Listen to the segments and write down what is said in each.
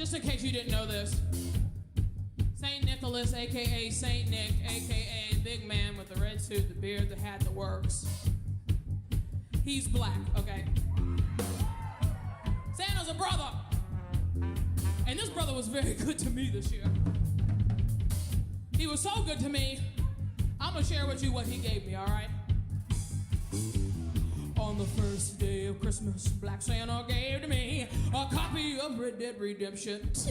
Just in case you didn't know this, St. Nicholas, aka St. Nick, aka big man with the red suit, the beard, the hat, the works. He's black, okay? Santa's a brother. And this brother was very good to me this year. He was so good to me, I'm gonna share with you what he gave me, all right? On the first day of Christmas, Black Santa gave to me a copy of Red Dead Redemption 2.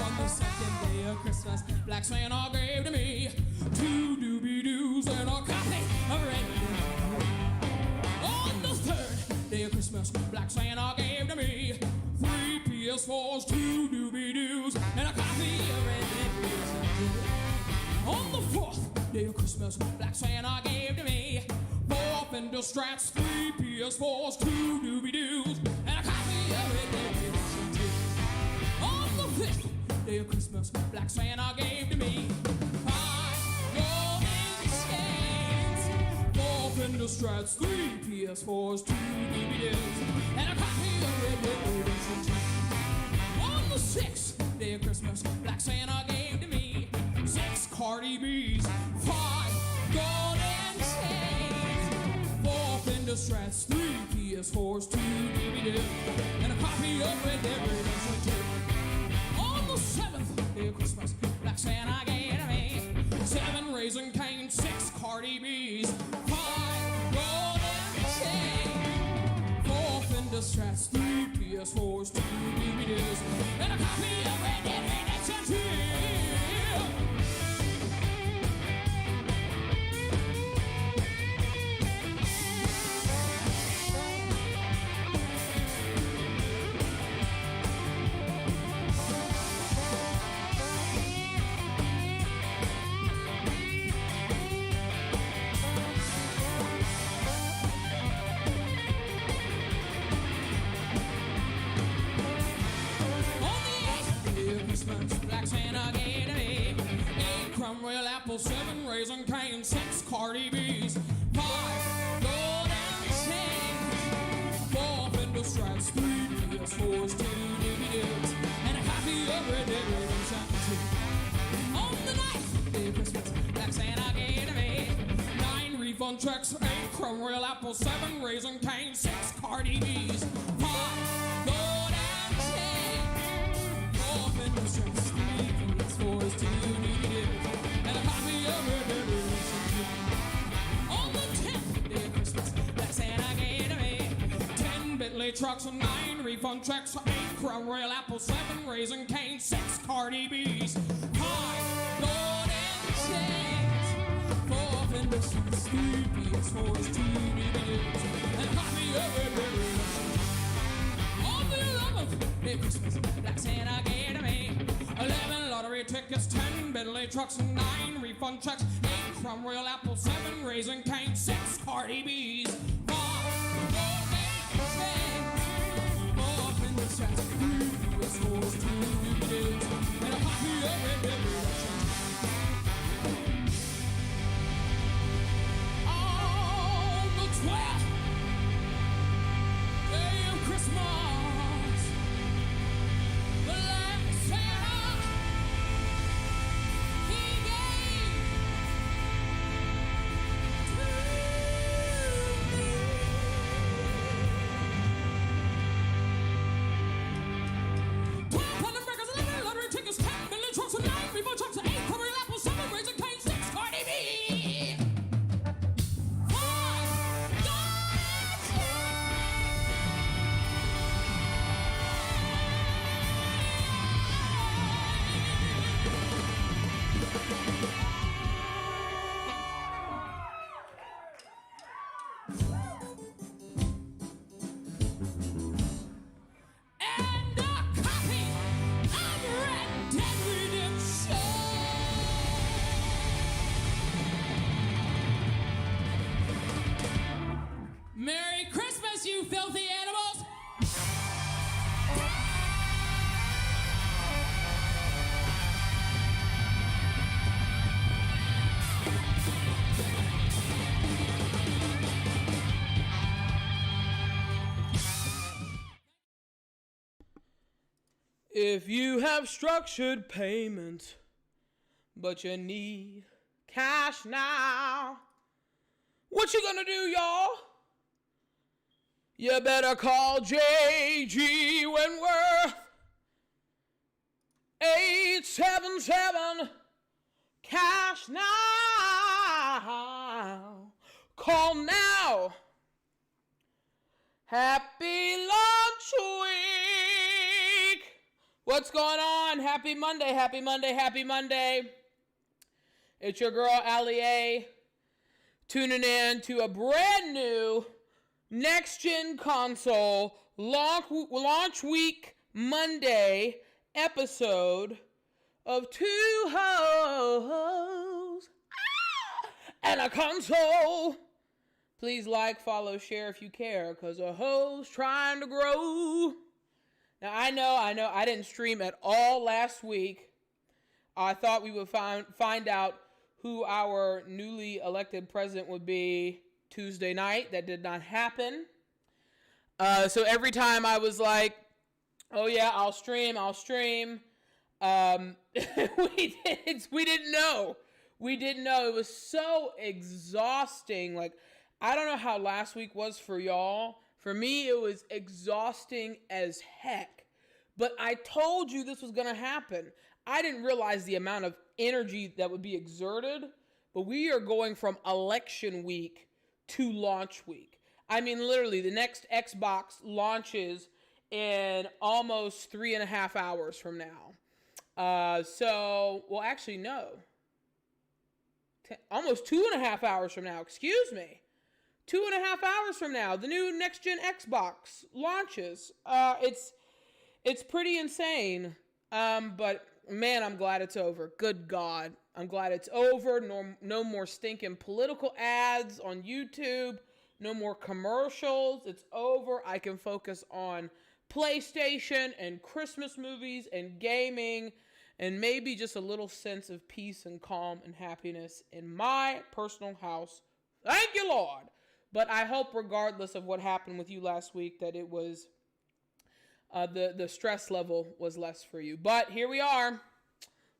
On the second day of Christmas, Black Santa gave to me 2 doobie-doos and a copy of Red Dead. On the third day of Christmas, Black Santa gave to me 3 PS4s, 2 doobie-doos, and a copy of Red Dead Redemption 2. On the fourth day of Christmas, Black Santa gave to me 4 Fender Strats, 3 PS4s, 2 doobie-doos, and a copy of Red Dead Redemption 2. On the fifth day of Christmas, Black Santa gave to me 5 golden chains, 4 Fender Strats, 3 PS4s, 2 doobie-doos, and a copy of Red Dead Redemption 2. On the sixth day of Christmas, Black Santa gave to me 6 Cardi B's, 5 golden chains, 4 Fender Strats, 3 PS4s, 2 DVDs, and a copy of Red Dead Redemption 2. On the seventh day of Christmas, Black Santa gave to me 7 Raisin Canes, 6 Cardi B's, 5 golden chains, 4 Fender Strats, 3 PS4s, 2 DVDs, and a copy of Red Dead Redemption 2. Black Santa gave to me 8 Cromwell apples, 7 Raisin Canes, 6 Cardi B's, 5 golden chains, 4 Fender Strats, 3 PS4s, 2 DVDs, and a copy of Red Dead Redemption 2. On the ninth day of Christmas, Black Santa gave to me 9 refund checks, 8 Cromwell apples, 7 Raisin Canes, 6 Cardi B's, 5 golden chains, 4 Fender Strats, 3 PS4s, 2 DVDs, and a copy of Red Dead Redemption 2. On the 10th day of Christmas, Black Santa gave to me 10 Bentley trucks, 9 refund checks, 8 Cromwell apples, 7 Raisin Canes, 6 Cardi B's, 5 golden chains, 4 Fender Strats, 3 PS4s, 2 DVDs, and a copy of Red Dead Redemption 2. On the 11th day of Christmas, Black Santa gave to me 11 lottery tickets, 10 Bentley trucks, 9 refund checks, 8 Cromwell apples, 7 Raisin Canes, 6 Cardi B's, 5 golden chains, 4 Fender Strats, 3 PS4s, 2 DVDs, and a copy of Red Dead Redemption 2. On the 12th day of Christmas, Black Santa, he gave to me 12 records, 11 lottery tickets, 10 If you have structured payment, but you need cash now, what you gonna do, y'all? You better call J.G. Wentworth. 877 cash now. Call now. Happy lunch week. What's going on? Happy Monday, happy Monday, happy Monday. It's your girl, Allie A, tuning in to a brand new Nex-Gen console launch week Monday episode of Two Hoes and a Console. Please like, follow, share if you care, because a hoe's trying to grow. Now, I know, I didn't stream at all last week. I thought we would find out who our newly elected president would be Tuesday night. That did not happen. So every time I was like, oh yeah, I'll stream. We didn't know. We didn't know. It was so exhausting. Like, I don't know how last week was for y'all. For me, it was exhausting as heck. But I told you this was going to happen. I didn't realize the amount of energy that would be exerted. But we are going from election week to launch week. I mean, literally, the next Xbox launches in almost 3.5 hours from now. Well, actually, no. Almost 2.5 hours from now. Excuse me. 2.5 hours from now, the new Next-Gen Xbox launches. It's pretty insane. But man, I'm glad it's over. Good God. I'm glad it's over. No more stinking political ads on YouTube. No more commercials. It's over. I can focus on PlayStation and Christmas movies and gaming and maybe just a little sense of peace and calm and happiness in my personal house. Thank you, Lord. But I hope, regardless of what happened with you last week, that it was the stress level was less for you. But here we are.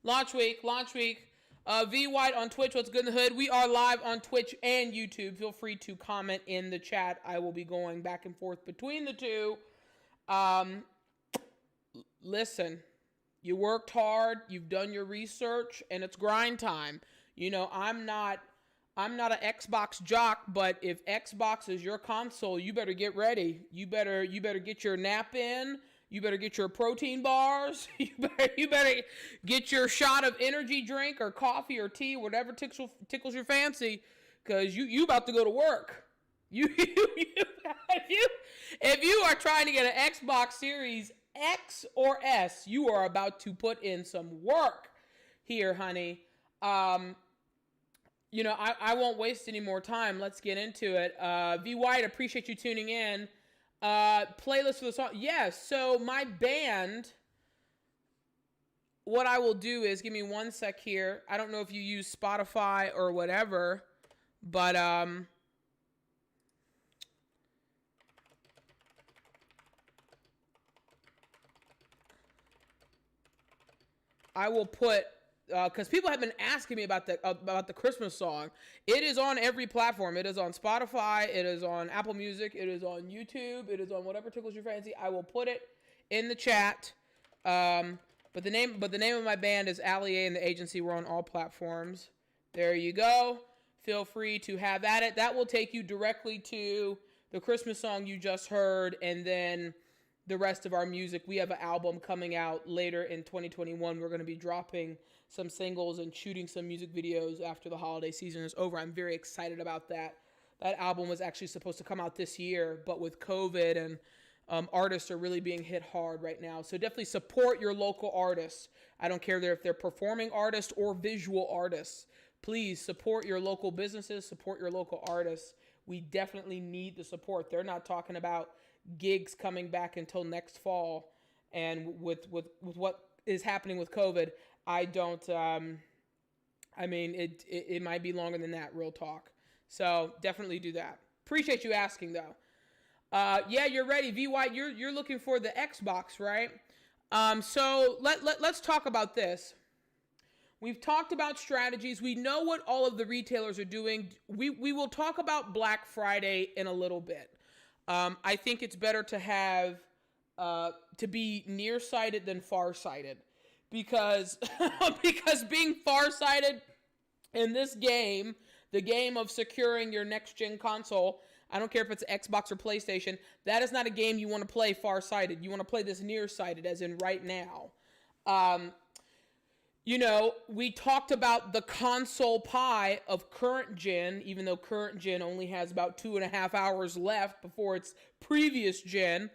Launch week. V White on Twitch, what's good in the hood? We are live on Twitch and YouTube. Feel free to comment in the chat. I will be going back and forth between the two. Listen, you worked hard, you've done your research, and it's grind time. You know, I'm not an Xbox jock, but if Xbox is your console, you better get ready. You better get your nap in. You better get your protein bars. You better get your shot of energy drink or coffee or tea, whatever tickles your fancy, because you about to go to work. If you are trying to get an Xbox Series X or S, you are about to put in some work here, honey. You know, I won't waste any more time. Let's get into it. V White, appreciate you tuning in. Playlist for the song. Yes, so my band, what I will do is, give me one sec here. I don't know if you use Spotify or whatever, but I will put, because people have been asking me about the Christmas song. It is on every platform. It is on Spotify. It is on Apple Music. It is on YouTube. It is on whatever tickles your fancy. I will put it in the chat. But the name of my band is Allie A and the Agency. We're on all platforms. There you go. Feel free to have at it. That will take you directly to the Christmas song you just heard, and then the rest of our music. We have an album coming out later in 2021. We're going to be dropping some singles and shooting some music videos after the holiday season is over. I'm very excited about that. That album was actually supposed to come out this year, but with COVID and artists are really being hit hard right now. So definitely support your local artists. I don't care if they're performing artists or visual artists. Please support your local businesses, support your local artists. We definitely need the support. They're not talking about gigs coming back until next fall. And with what is happening with COVID, I don't, I mean, it might be longer than that, real talk. So definitely do that. Appreciate you asking, though. Yeah, you're ready. V White, you're looking for the Xbox, right? So let's talk about this. We've talked about strategies. We know what all of the retailers are doing. We will talk about Black Friday in a little bit. I think it's better to have to be nearsighted than farsighted, because because being farsighted in this game, the game of securing your next-gen console, I don't care if it's Xbox or PlayStation, that is not a game you want to play farsighted. You want to play this nearsighted, as in right now. We talked about the console pie of current gen, even though current gen only has about 2.5 hours left before its previous gen.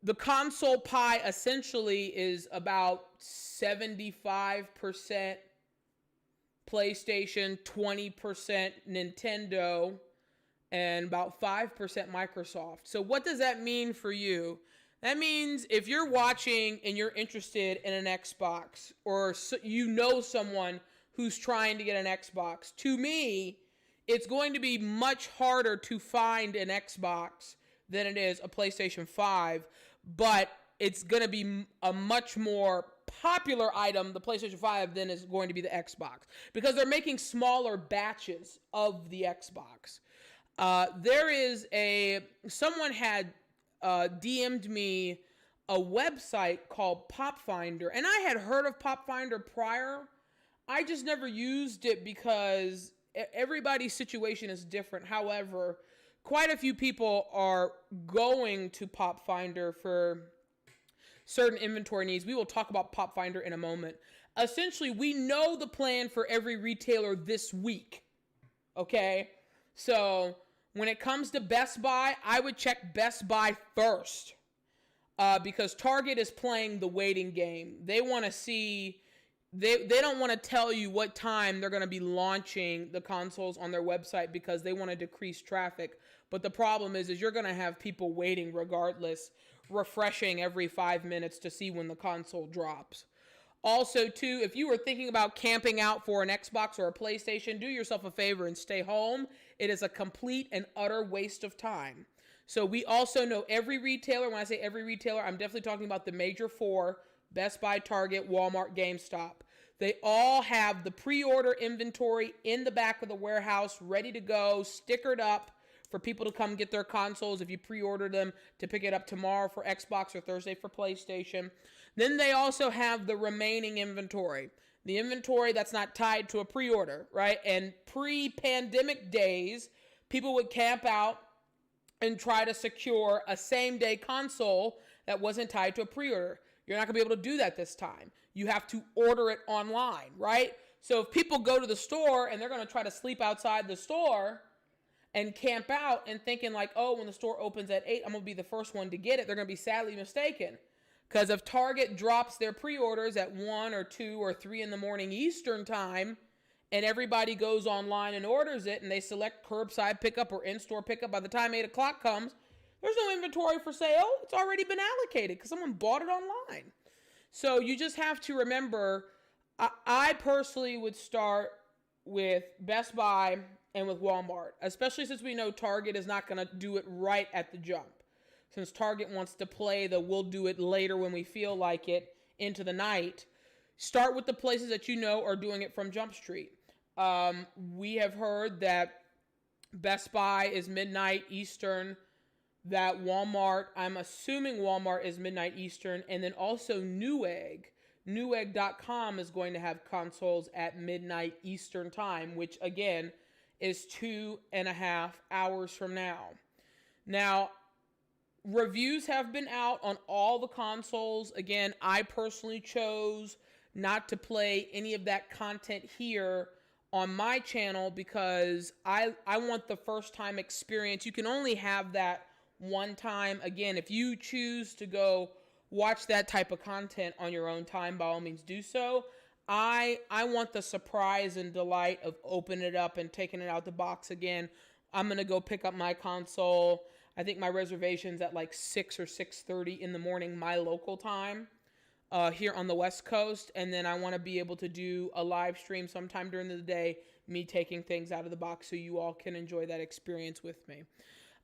The console pie essentially is about 75% PlayStation, 20% Nintendo, and about 5% Microsoft. So what does that mean for you? That means if you're watching and you're interested in an Xbox, or you know someone who's trying to get an Xbox, to me, it's going to be much harder to find an Xbox than it is a PlayStation 5, but it's going to be a much more popular item, the PlayStation 5, than is going to be the Xbox, because they're making smaller batches of the Xbox. Someone had DM'd me a website called Pop Finder, and I had heard of Pop Finder prior. I just never used it because everybody's situation is different. However, quite a few people are going to Pop Finder for certain inventory needs. We will talk about Pop Finder in a moment. Essentially, we know the plan for every retailer this week. Okay? So when it comes to Best Buy, I would check Best Buy first, because Target is playing the waiting game. They want to see, they don't want to tell you what time they're going to be launching the consoles on their website, because they want to decrease traffic. But the problem is you're going to have people waiting regardless, refreshing every 5 minutes to see when the console drops. Also, too, if you were thinking about camping out for an Xbox or a PlayStation, do yourself a favor and stay home. It is a complete and utter waste of time. So we also know every retailer. When I say every retailer, I'm definitely talking about the major four: Best Buy, Target, Walmart, GameStop. They all have the pre-order inventory in the back of the warehouse, ready to go, stickered up for people to come get their consoles if you pre-order them to pick it up tomorrow for Xbox or Thursday for PlayStation. Then they also have the remaining inventory. The inventory that's not tied to a pre-order, right? And pre-pandemic days, people would camp out and try to secure a same-day console that wasn't tied to a pre-order. You're not going to be able to do that this time. You have to order it online, right? So if people go to the store and they're going to try to sleep outside the store and camp out and thinking like, oh, when the store opens at 8, I'm going to be the first one to get it, they're going to be sadly mistaken. Because if Target drops their pre-orders at 1 or 2 or 3 in the morning Eastern time, and everybody goes online and orders it, and they select curbside pickup or in-store pickup, by the time 8 o'clock comes, there's no inventory for sale. It's already been allocated because someone bought it online. So you just have to remember, I personally would start with Best Buy and with Walmart, especially since we know Target is not going to do it right at the jump. Since Target wants to play the we'll do it later when we feel like it into the night, start with the places that you know are doing it from Jump Street. We have heard that Best Buy is midnight Eastern, that Walmart, I'm assuming Walmart is midnight Eastern, and then also Newegg.com is going to have consoles at midnight Eastern time, which again is 2.5 hours from now. Now, reviews have been out on all the consoles. Again, I personally chose not to play any of that content here on my channel because I want the first time experience. You can only have that one time. Again, if you choose to go watch that type of content on your own time, by all means do so. I want the surprise and delight of opening it up and taking it out the box again. I'm going to go pick up my console. I think my reservation's at like 6 or 6:30 in the morning, my local time, here on the West Coast. And then I want to be able to do a live stream sometime during the day, me taking things out of the box so you all can enjoy that experience with me.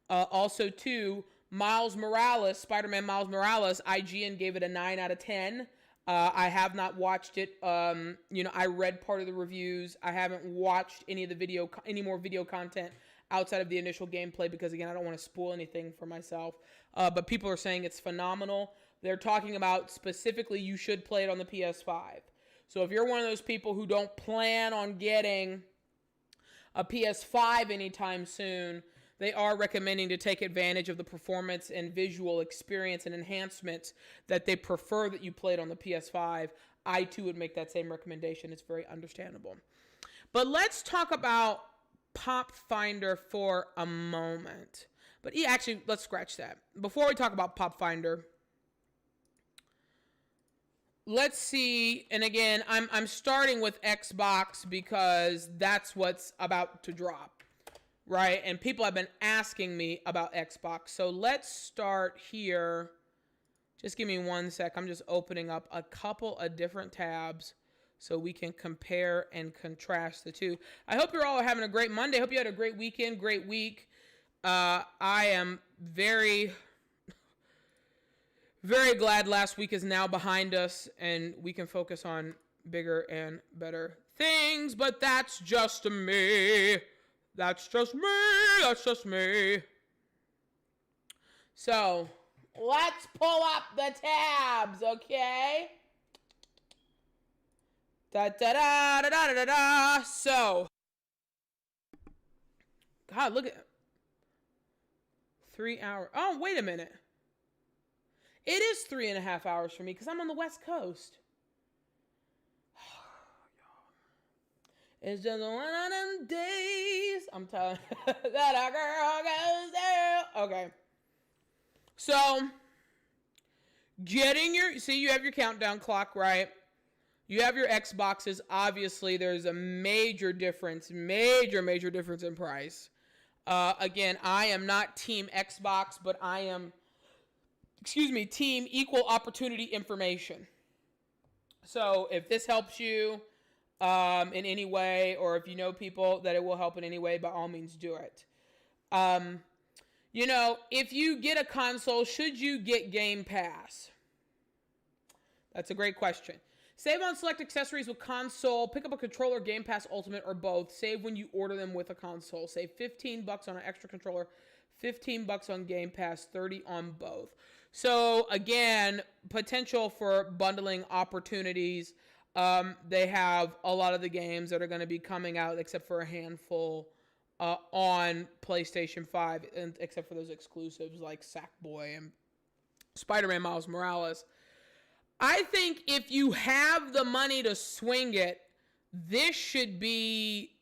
Also, too, Miles Morales, Spider-Man Miles Morales, IGN gave it a 9 out of 10. I have not watched it. I read part of the reviews. I haven't watched any more video content outside of the initial gameplay because, again, I don't want to spoil anything for myself. But people are saying it's phenomenal. They're talking about specifically you should play it on the PS5. So if you're one of those people who don't plan on getting a PS5 anytime soon, they are recommending to take advantage of the performance and visual experience and enhancements that they prefer that you played on the PS5. I, too, would make that same recommendation. It's very understandable. But let's talk about Pop Finder for a moment. But actually, let's scratch that. Before we talk about Pop Finder, let's see. And again, I'm starting with Xbox because that's what's about to drop, right? And people have been asking me about Xbox. So let's start here. Just give me 1 sec. I'm just opening up a couple of different tabs so we can compare and contrast the two. I hope you're all having a great Monday. I hope you had a great weekend, great week. I am very, very glad last week is now behind us and we can focus on bigger and better things, but that's just me. That's just me. That's just me. So let's pull up the tabs, okay? Da da da da da da da. So, God, look at 3 hours. Oh, wait a minute. It is 3.5 hours for me because I'm on the West Coast. It's just one of them days. I'm telling you that a girl goes there. Okay. So, you have your countdown clock, right? You have your Xboxes. Obviously, there's a major difference in price. Again, I am not Team Xbox, but I am, Team Equal Opportunity Information. So if this helps you in any way, or if you know people that it will help in any way, by all means do it. If you get a console, should you get Game Pass? That's a great question. Save on select accessories with console. Pick up a controller, Game Pass Ultimate, or both. Save when you order them with a console. Save $15 on an extra controller, $15 on Game Pass, $30 on both. So again, potential for bundling opportunities. They have a lot of the games that are going to be coming out, except for a handful on PlayStation 5, and except for those exclusives like Sackboy and Spider-Man Miles Morales. I think if you have the money to swing it, this should be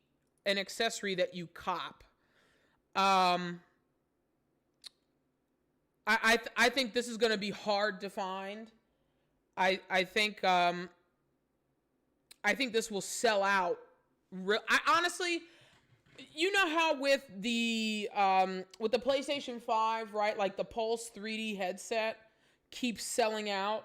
an accessory that you cop. I think this is going to be hard to find. I think this will sell out. I honestly, you know how with the PlayStation 5, right? Like the Pulse 3D headset keeps selling out,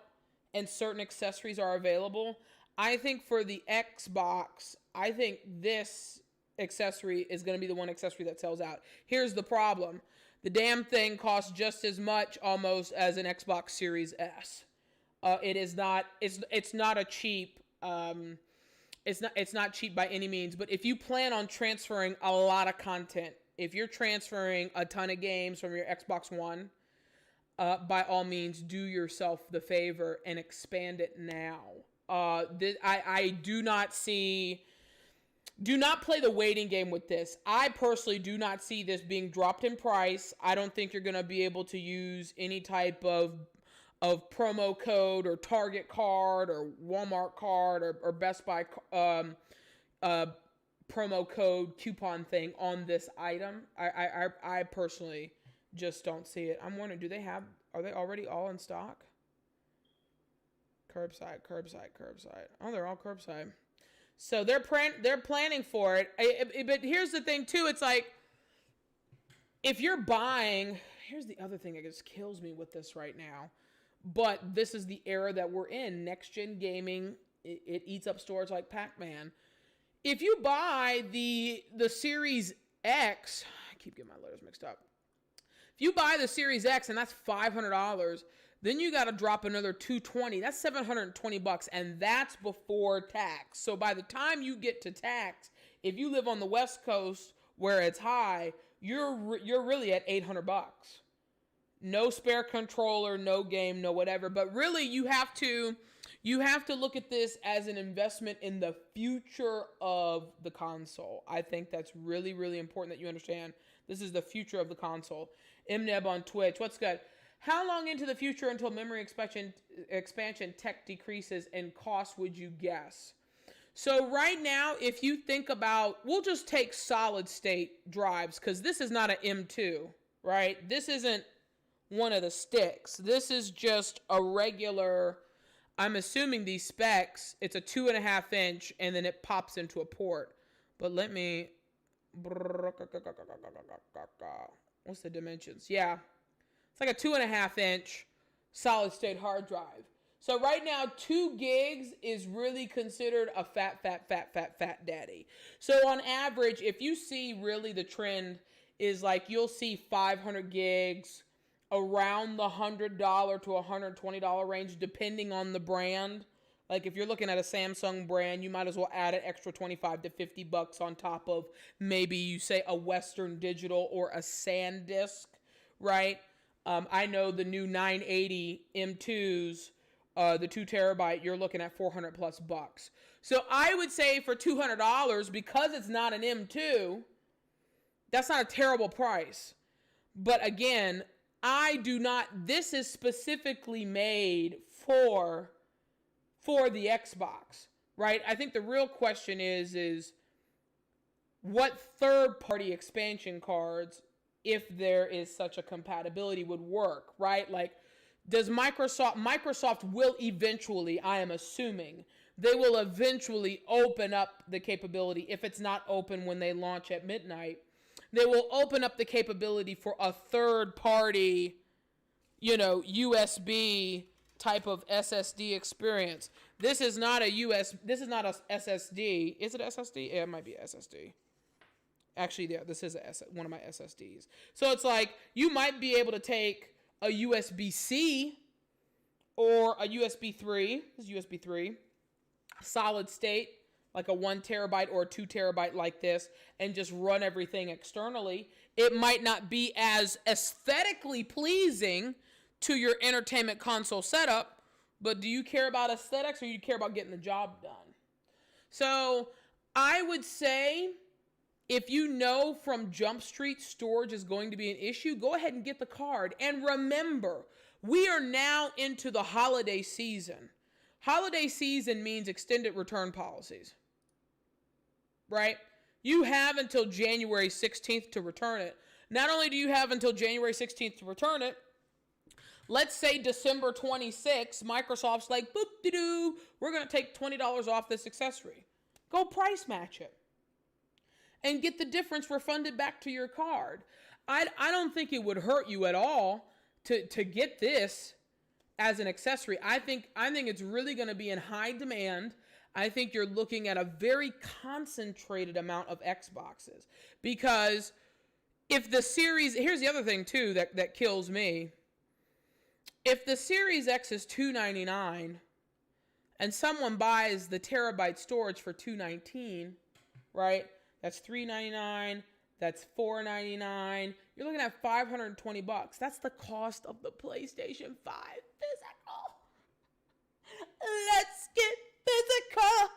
and certain accessories are available. I think for the Xbox, I think this accessory is going to be the one accessory that sells out. Here's the problem. The damn thing costs just as much almost as an Xbox Series S. It's not a cheap, it's not cheap by any means, but if you plan on transferring a lot of content, if you're transferring a ton of games from your Xbox One, by all means, do yourself the favor and expand it now. I do not play the waiting game with this. I personally do not see this being dropped in price. I don't think you're going to be able to use any type of promo code or Target card or Walmart card or Best Buy promo code coupon thing on this item. I personally just don't see it. I'm wondering, are they already all in stock? Curbside. Oh, they're all curbside. So they're planning for it. But here's the thing too. It's like, if you're buying, here's the other thing that just kills me with this right now. But this is the era that we're in. Next-gen gaming, it eats up stores like Pac-Man. If you buy the Series X, I keep getting my letters mixed up. If you buy the Series X and that's $500, then you got to drop another $220. That's $720, and that's before tax. So by the time you get to tax, if you live on the West Coast where it's high, you're really at $800. No spare controller, no game, no whatever. But really, you have to look at this as an investment in the future of the console. I think that's really, really important that you understand. This is the future of the console. MNeb on Twitch. What's good? How long into the future until memory expansion tech decreases and cost would you guess? So right now, if you think about, we'll just take solid state drives because this is not an M2, right? This isn't one of the sticks. This is just a regular, I'm assuming these specs, it's a 2.5 inch and then it pops into a port. But let me, what's the dimensions? Yeah. It's like a 2.5 inch solid state hard drive. So right now, 2 gigs is really considered a fat daddy. So on average, if you see really the trend is like you'll see 500 gigs around the $100 to $120 range, depending on the brand. Like if you're looking at a Samsung brand, you might as well add an extra 25 to $50 on top of maybe you say a Western Digital or a SanDisk, right? I know the new 980 M2s, the 2 terabyte, you're looking at $400+. So I would say for $200, because it's not an M2, that's not a terrible price. But again, this is specifically made for the Xbox, right? I think the real question is what third-party expansion cards, if there is such a compatibility, would work, right? Like, does Microsoft will eventually, I am assuming, they will eventually open up the capability. If it's not open when they launch at midnight, they will open up the capability for a third-party, USB type of SSD experience. This is not a SSD. Is it SSD? Yeah, it might be SSD. Actually, yeah, this is one of my SSDs. So it's like you might be able to take a USB-C or a USB 3. This is USB 3. Solid state, like a 1 terabyte or a 2 terabyte like this, and just run everything externally. It might not be as aesthetically pleasing to your entertainment console setup, but do you care about aesthetics or do you care about getting the job done? So I would say, if you know from Jump Street storage is going to be an issue, go ahead and get the card. And remember, we are now into the holiday season. Holiday season means extended return policies, right? You have until January 16th to return it. Not only do you have until January 16th to return it, let's say December 26th, Microsoft's like, boop-de-doo, we're going to take $20 off this accessory. Go price match it and get the difference refunded back to your card. I don't think it would hurt you at all to get this as an accessory. I think it's really going to be in high demand. I think you're looking at a very concentrated amount of Xboxes. Because if the Series... Here's the other thing, too, that kills me. If the Series X is $299 and someone buys the terabyte storage for $219, right? That's $399. That's $499. You're looking at $520. That's the cost of the PlayStation 5 physical. Let's get physical.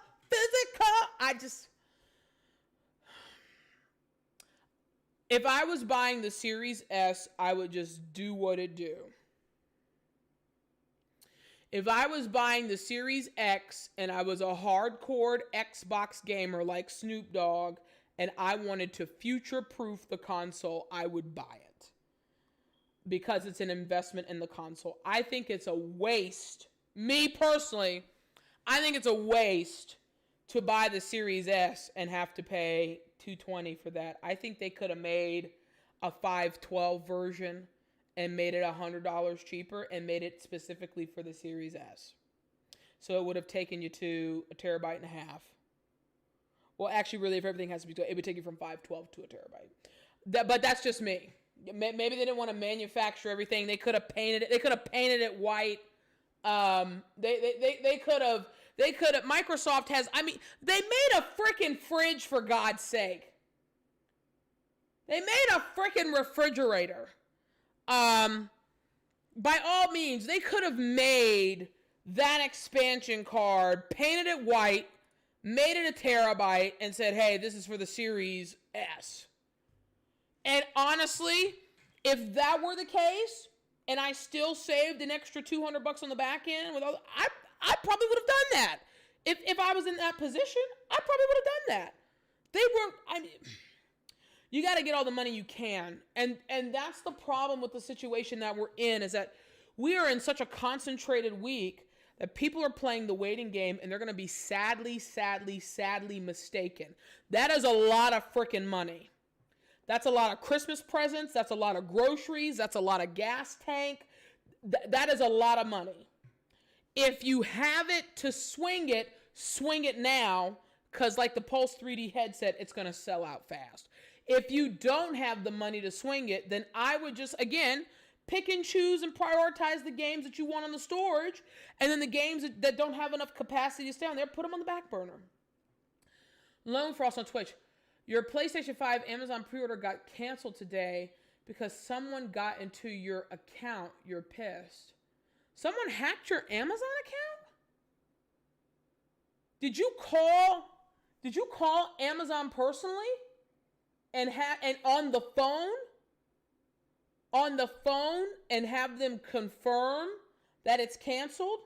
If I was buying the Series S, I would just do what it do. If I was buying the Series X and I was a hardcore Xbox gamer like Snoop Dogg and I wanted to future-proof the console, I would buy it. Because it's an investment in the console. I think it's a waste. Me personally, I think it's a waste to buy the Series S and have to pay $220 for that. I think they could have made a 512 version and made it $100 cheaper and made it specifically for the Series S. So it would have taken you to a terabyte and a half. Well, actually, really, if everything has to be, it would take you from 512 to a terabyte. But that's just me. Maybe they didn't want to manufacture everything. They could have painted it. They could have painted it white. They could have. Microsoft has. I mean, they made a freaking fridge, for God's sake. They made a freaking refrigerator. By all means, they could have made that expansion card, painted it white, made it a terabyte, and said, hey, this is for the Series S. And honestly, if that were the case, and I still saved an extra $200 on the back end, I probably would have done that. If I was in that position, I probably would have done that. They weren't, I mean, you got to get all the money you can. And that's the problem with the situation that we're in, is that we are in such a concentrated week that people are playing the waiting game, and they're going to be sadly mistaken. That is a lot of freaking money. That's a lot of Christmas presents. That's a lot of groceries. That's a lot of gas tank. That is a lot of money. If you have it to swing it now, because like the Pulse 3D headset, it's going to sell out fast. If you don't have the money to swing it, then I would just, again, pick and choose and prioritize the games that you want on the storage, and then the games that don't have enough capacity to stay on there, put them on the back burner. Lone Frost on Twitch. Your PlayStation 5 Amazon pre-order got canceled today because someone got into your account. You're pissed. Someone hacked your Amazon account? Did you call Amazon personally and on the phone and have them confirm that it's canceled?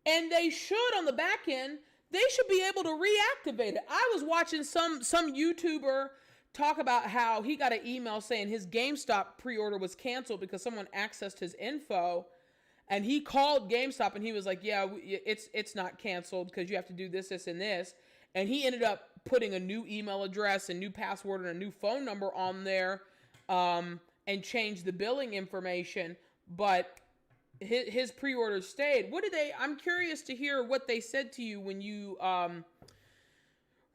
And they should, on the back end, they should be able to reactivate it. I was watching some YouTuber talk about how he got an email saying his GameStop pre-order was canceled because someone accessed his info, and he called GameStop and he was like, yeah, it's not canceled because you have to do this, and this. And he ended up putting a new email address, a new password, and a new phone number on there, and changed the billing information. But his pre-order stayed. I'm curious to hear what they said to you when you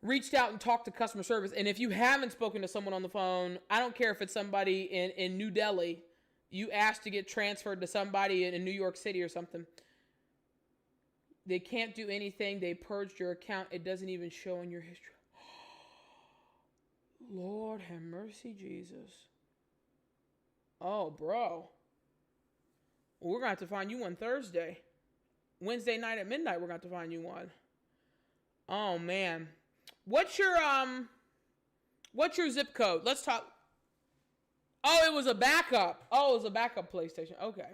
reached out and talked to customer service. And if you haven't spoken to someone on the phone, I don't care if it's somebody in New Delhi, you asked to get transferred to somebody in New York City or something. They can't do anything. They purged your account. It doesn't even show in your history. Lord have mercy, Jesus. Oh, bro. We're going to have to find you one Thursday. Wednesday night at midnight, we're going to have to find you one. Oh, man. What's your zip code? Let's talk. Oh, it was a backup. Oh, it was a backup PlayStation. Okay.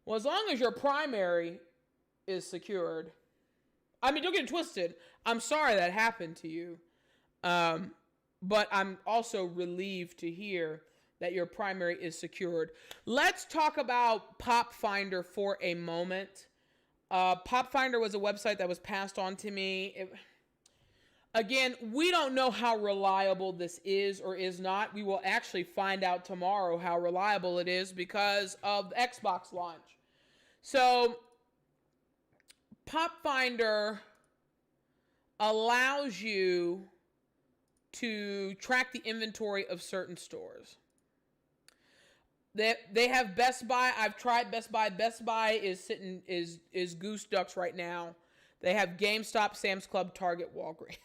Well, as long as your primary is secured. I mean, don't get it twisted. I'm sorry that happened to you. But I'm also relieved to hear that your primary is secured. Let's talk about Pop Finder for a moment. Pop Finder was a website that was passed on to me. Again, we don't know how reliable this is or is not. We will actually find out tomorrow how reliable it is because of the Xbox launch. So, Pop Finder allows you to track the inventory of certain stores. They have Best Buy. I've tried Best Buy. Best Buy is goose ducks right now. They have GameStop, Sam's Club, Target, Walgreens.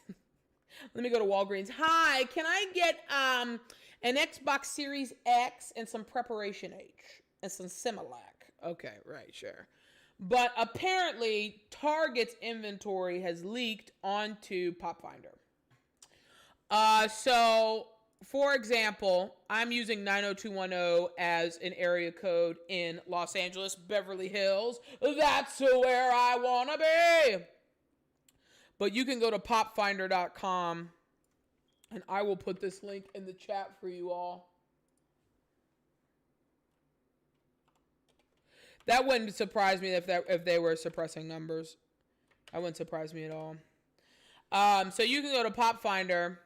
Let me go to Walgreens. Hi, can I get an Xbox Series X and some Preparation H and some Similac? Okay, right, sure. But apparently, Target's inventory has leaked onto Pop Finder. So, for example, I'm using 90210 as an area code in Los Angeles, Beverly Hills. That's where I want to be. But you can go to popfinder.com, and I will put this link in the chat for you all. That wouldn't surprise me if they were suppressing numbers. That wouldn't surprise me at all. So you can go to Pop Finder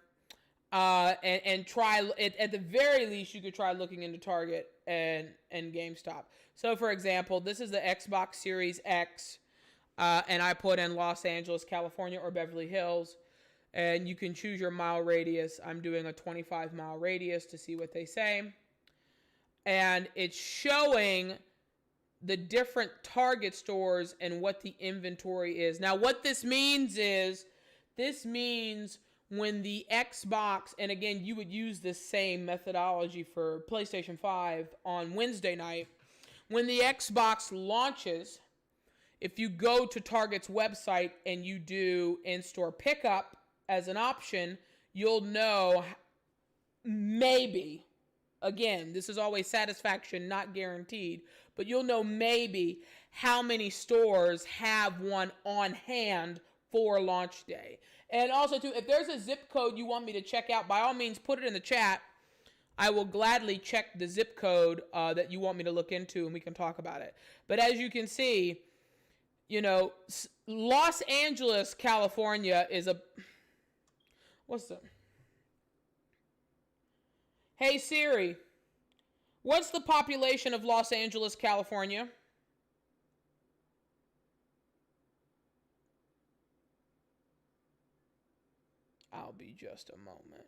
and try, at the very least, you could try looking into Target and GameStop. So, for example, this is the Xbox Series X, and I put in Los Angeles, California, or Beverly Hills. And you can choose your mile radius. I'm doing a 25-mile radius to see what they say. And it's showing the different Target stores and what the inventory is. Now, what this means is, when the Xbox, and again, you would use this same methodology for PlayStation 5 on Wednesday night, when the Xbox launches, if you go to Target's website and you do in-store pickup as an option, you'll know maybe, again, this is always satisfaction, not guaranteed, but you'll know maybe how many stores have one on hand for launch day. And also, too, if there's a zip code you want me to check out, by all means, put it in the chat. I will gladly check the zip code that you want me to look into, and we can talk about it. But as you can see, you know, Los Angeles, California is a... What's the... Hey, Siri, what's the population of Los Angeles, California? I'll be just a moment.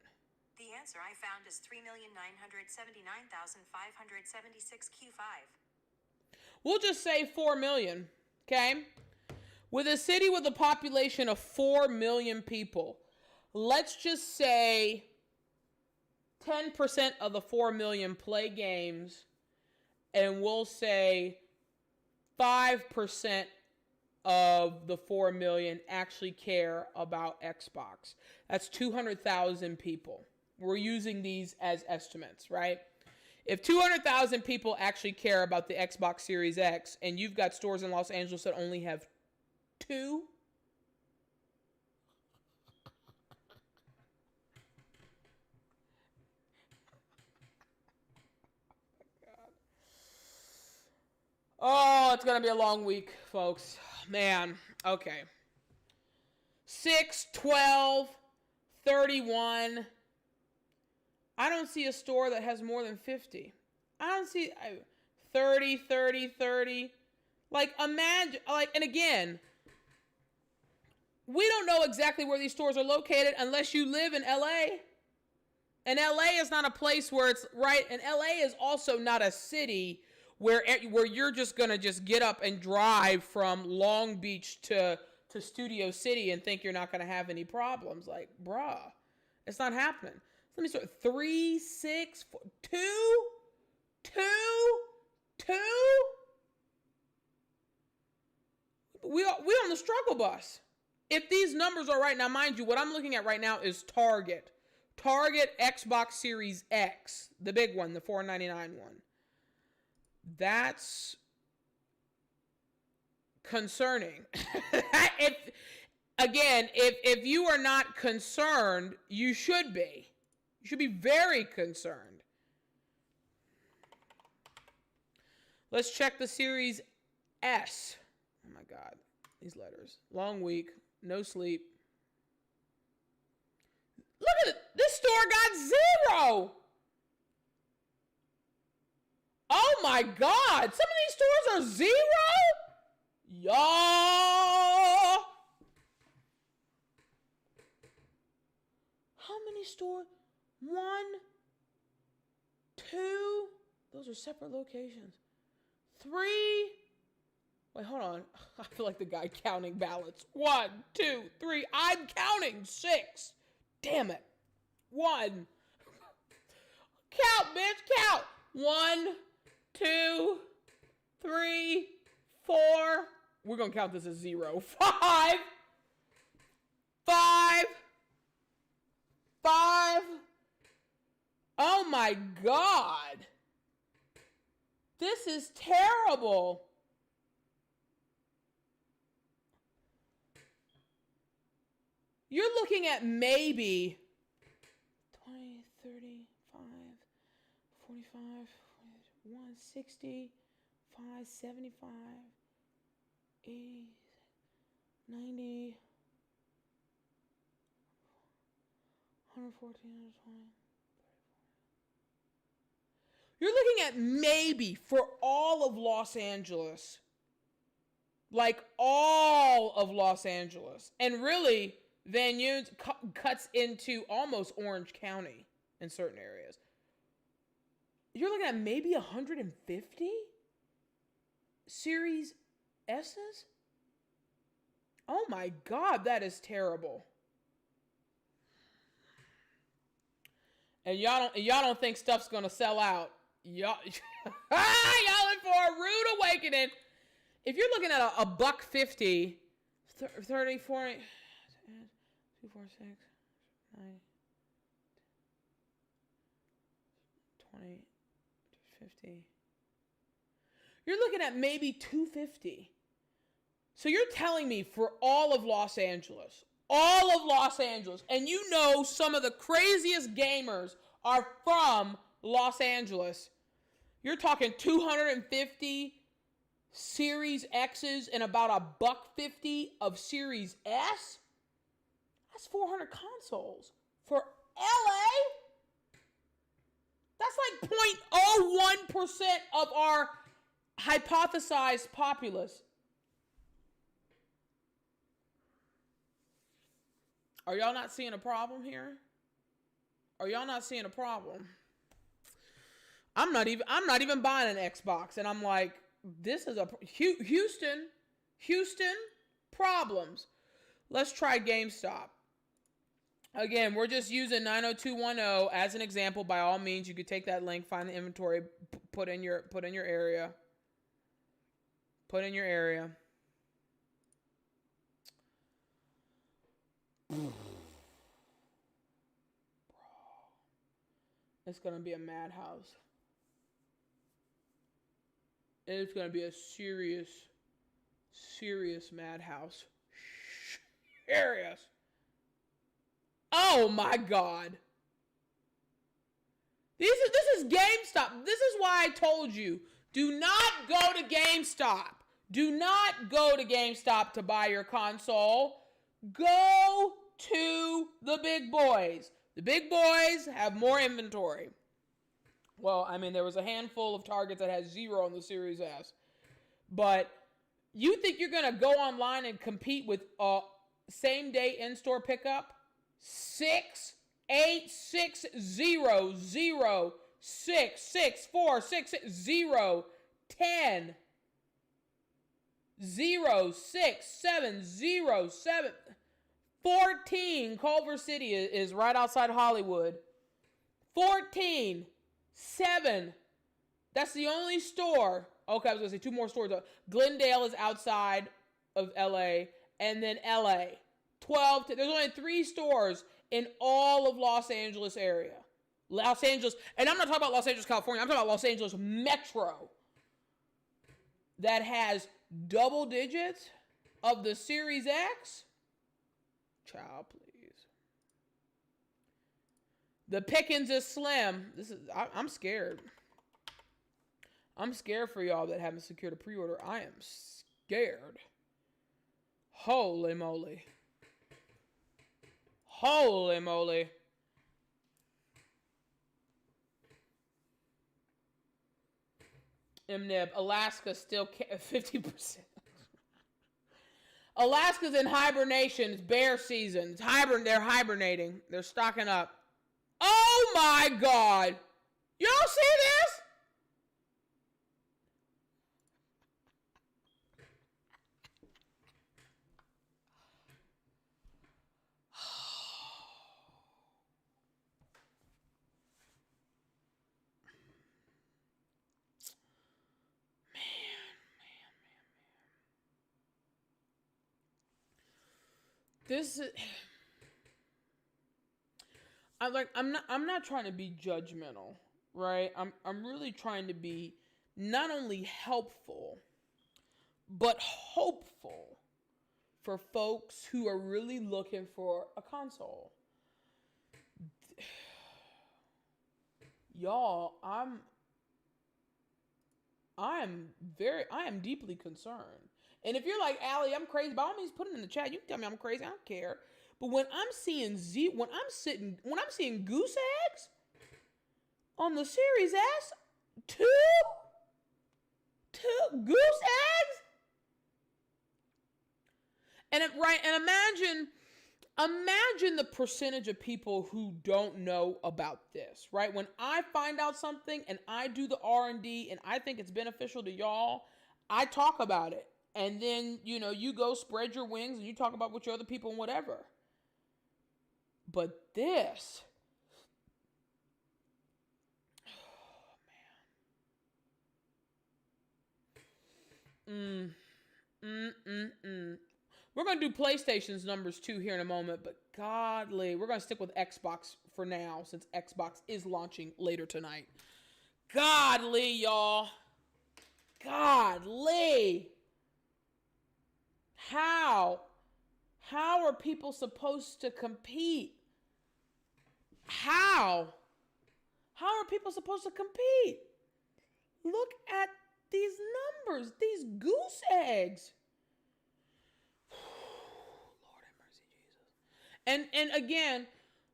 The answer I found is 3,979,576 Q5. We'll just say 4 million, okay? With a city with a population of 4 million people, let's just say 10% of the 4 million play games, and we'll say 5% of the 4 million actually care about Xbox. That's 200,000 people. We're using these as estimates, right? If 200,000 people actually care about the Xbox Series X, and you've got stores in Los Angeles that only have 2, oh, it's going to be a long week, folks. Man, okay. 6, 12, 31. I don't see a store that has more than 50. I don't see 30, 30, 30. Like, imagine, like, and again, we don't know exactly where these stores are located unless you live in LA. And LA is not a place where it's right. And LA is also not a city where you're just going to just get up and drive from Long Beach to Studio City and think you're not going to have any problems. Like, bruh, it's not happening. Let me start. 3, 6, 4, 2, 2, 2. We on the struggle bus. If these numbers are right, now mind you, what I'm looking at right now is Target Xbox Series X, the big one, the $499 one. That's concerning. If you are not concerned, you should be. You should be very concerned. Let's check the Series S. Oh my God, these letters. Long week, no sleep. Look at it. This store got 0. Oh my God, some of these stores are 0? Y'all. How many stores? 1, 2. Those are separate locations. 3. Wait, hold on. I feel like the guy counting ballots. 1, 2, 3. I'm counting 6. Damn it. 1. Count, bitch, count. 1, 2, 3, 4. We're going to count this as 0. 5. 5. 5. Oh my God. This is terrible. You're looking at maybe 20, 35, 45, 41, 60, 5, 75, 80, 90, 114, 120. You're looking at maybe for all of Los Angeles, like all of Los Angeles, and really Van Nuys cuts into almost Orange County in certain areas. You're looking at maybe 150 Series S's? Oh my God, that is terrible. And y'all don't think stuff's gonna sell out. Y'all in for a rude awakening. If you're looking at a $150, 30, 40, 2, 4, 6, 9, 20, 50. You're looking at maybe 250. So you're telling me for all of Los Angeles, and you know some of the craziest gamers are from Los Angeles. You're talking 250 Series X's and about $150 of Series S? That's 400 consoles for LA? That's like 0.01% of our hypothesized populace. Are y'all not seeing a problem here? Are y'all not seeing a problem? I'm not even buying an Xbox, and I'm like, this is a Houston problems. Let's try GameStop. Again, we're just using 90210 as an example. By all means, you could take that link, find the inventory, put in your area. Put in your area. Bro. It's gonna be a madhouse. It's gonna be a serious madhouse. Serious. Oh my God. This is GameStop. This is why I told you, do not go to GameStop. Do not go to GameStop to buy your console. Go to the big boys. The big boys have more inventory. Well, I mean, there was a handful of Targets that had 0 on the Series S. But you think you're going to go online and compete with same-day in-store pickup? 6, 8, 6, 0, 0, 6, 6, 4, 6, 0, 10, 0, 6, 7, 0, 7, 14. Culver City is right outside Hollywood. 14, 7. That's the only store. Okay, I was going to say 2 more stores. Glendale is outside of LA. And then LA. 12. There's only 3 stores in all of Los Angeles area. Los Angeles. And I'm not talking about Los Angeles, California. I'm talking about Los Angeles Metro. That has double digits of the Series X. Child, please. The pickings is slim. I'm scared. I'm scared for y'all that haven't secured a pre-order. I am scared. Holy moly. Holy moly. MNIB, Alaska still 50%. Alaska's in hibernation. It's bear season. They're hibernating. They're stocking up. Oh my God. Y'all see this? This is, I'm not trying to be judgmental, right? I'm really trying to be not only helpful, but hopeful for folks who are really looking for a console. Y'all, I am deeply concerned. And if you're like, Allie, I'm crazy, by all means, put it in the chat. You can tell me I'm crazy. I don't care. But when I'm seeing when I'm seeing goose eggs on the Series S, two goose eggs, and imagine Imagine the percentage of people who don't know about this, right? When I find out something and I do the R&D and I think it's beneficial to y'all, I talk about it. And then, you go spread your wings and you talk about with your other people and whatever. But this, oh man. We're going to do PlayStation's numbers too here in a moment, but godly, we're going to stick with Xbox for now since Xbox is launching later tonight. Godly, y'all. Godly. How are people supposed to compete? How are people supposed to compete? Look at these numbers, these goose eggs. Lord have mercy, Jesus. And again,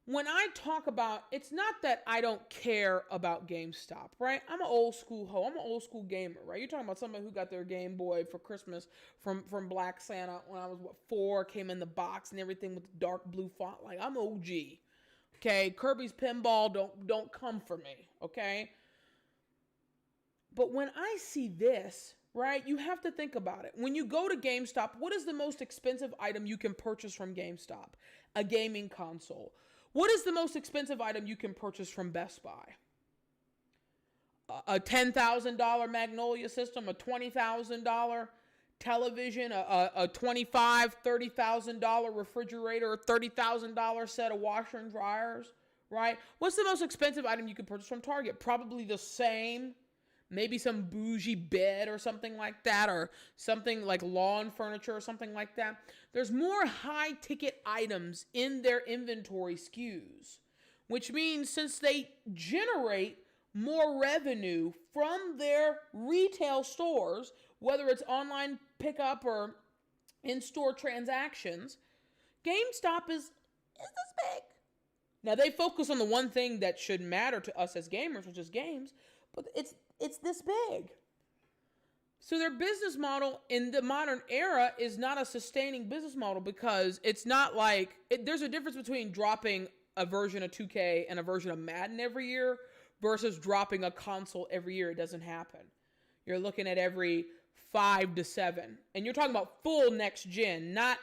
when I talk about, it's not that I don't care about GameStop, right? I'm an old school hoe. I'm an old school gamer, right? You're talking about somebody who got their Game Boy for Christmas from Black Santa when I was, 4, came in the box and everything with the dark blue font. Like, I'm OG. Okay? Kirby's Pinball, don't come for me, okay? But when I see this, right, you have to think about it. When you go to GameStop, what is the most expensive item you can purchase from GameStop? A gaming console. What is the most expensive item you can purchase from Best Buy? A $10,000 Magnolia system, a $20,000 television, a $25,000, $30,000 refrigerator, a $30,000 set of washer and dryers, right? What's the most expensive item you can purchase from Target? Probably the same. Maybe some bougie bed or something like that, or something like lawn furniture or something like that. There's more high ticket items in their inventory SKUs, which means since they generate more revenue from their retail stores, whether it's online pickup or in-store transactions, GameStop is this big. Now they focus on the one thing that should matter to us as gamers, which is games, but it's this big. So their business model in the modern era is not a sustaining business model because it's not like, there's a difference between dropping a version of 2K and a version of Madden every year versus dropping a console every year. It doesn't happen. You're looking at every 5 to 7. And you're talking about full Nex-Gen, not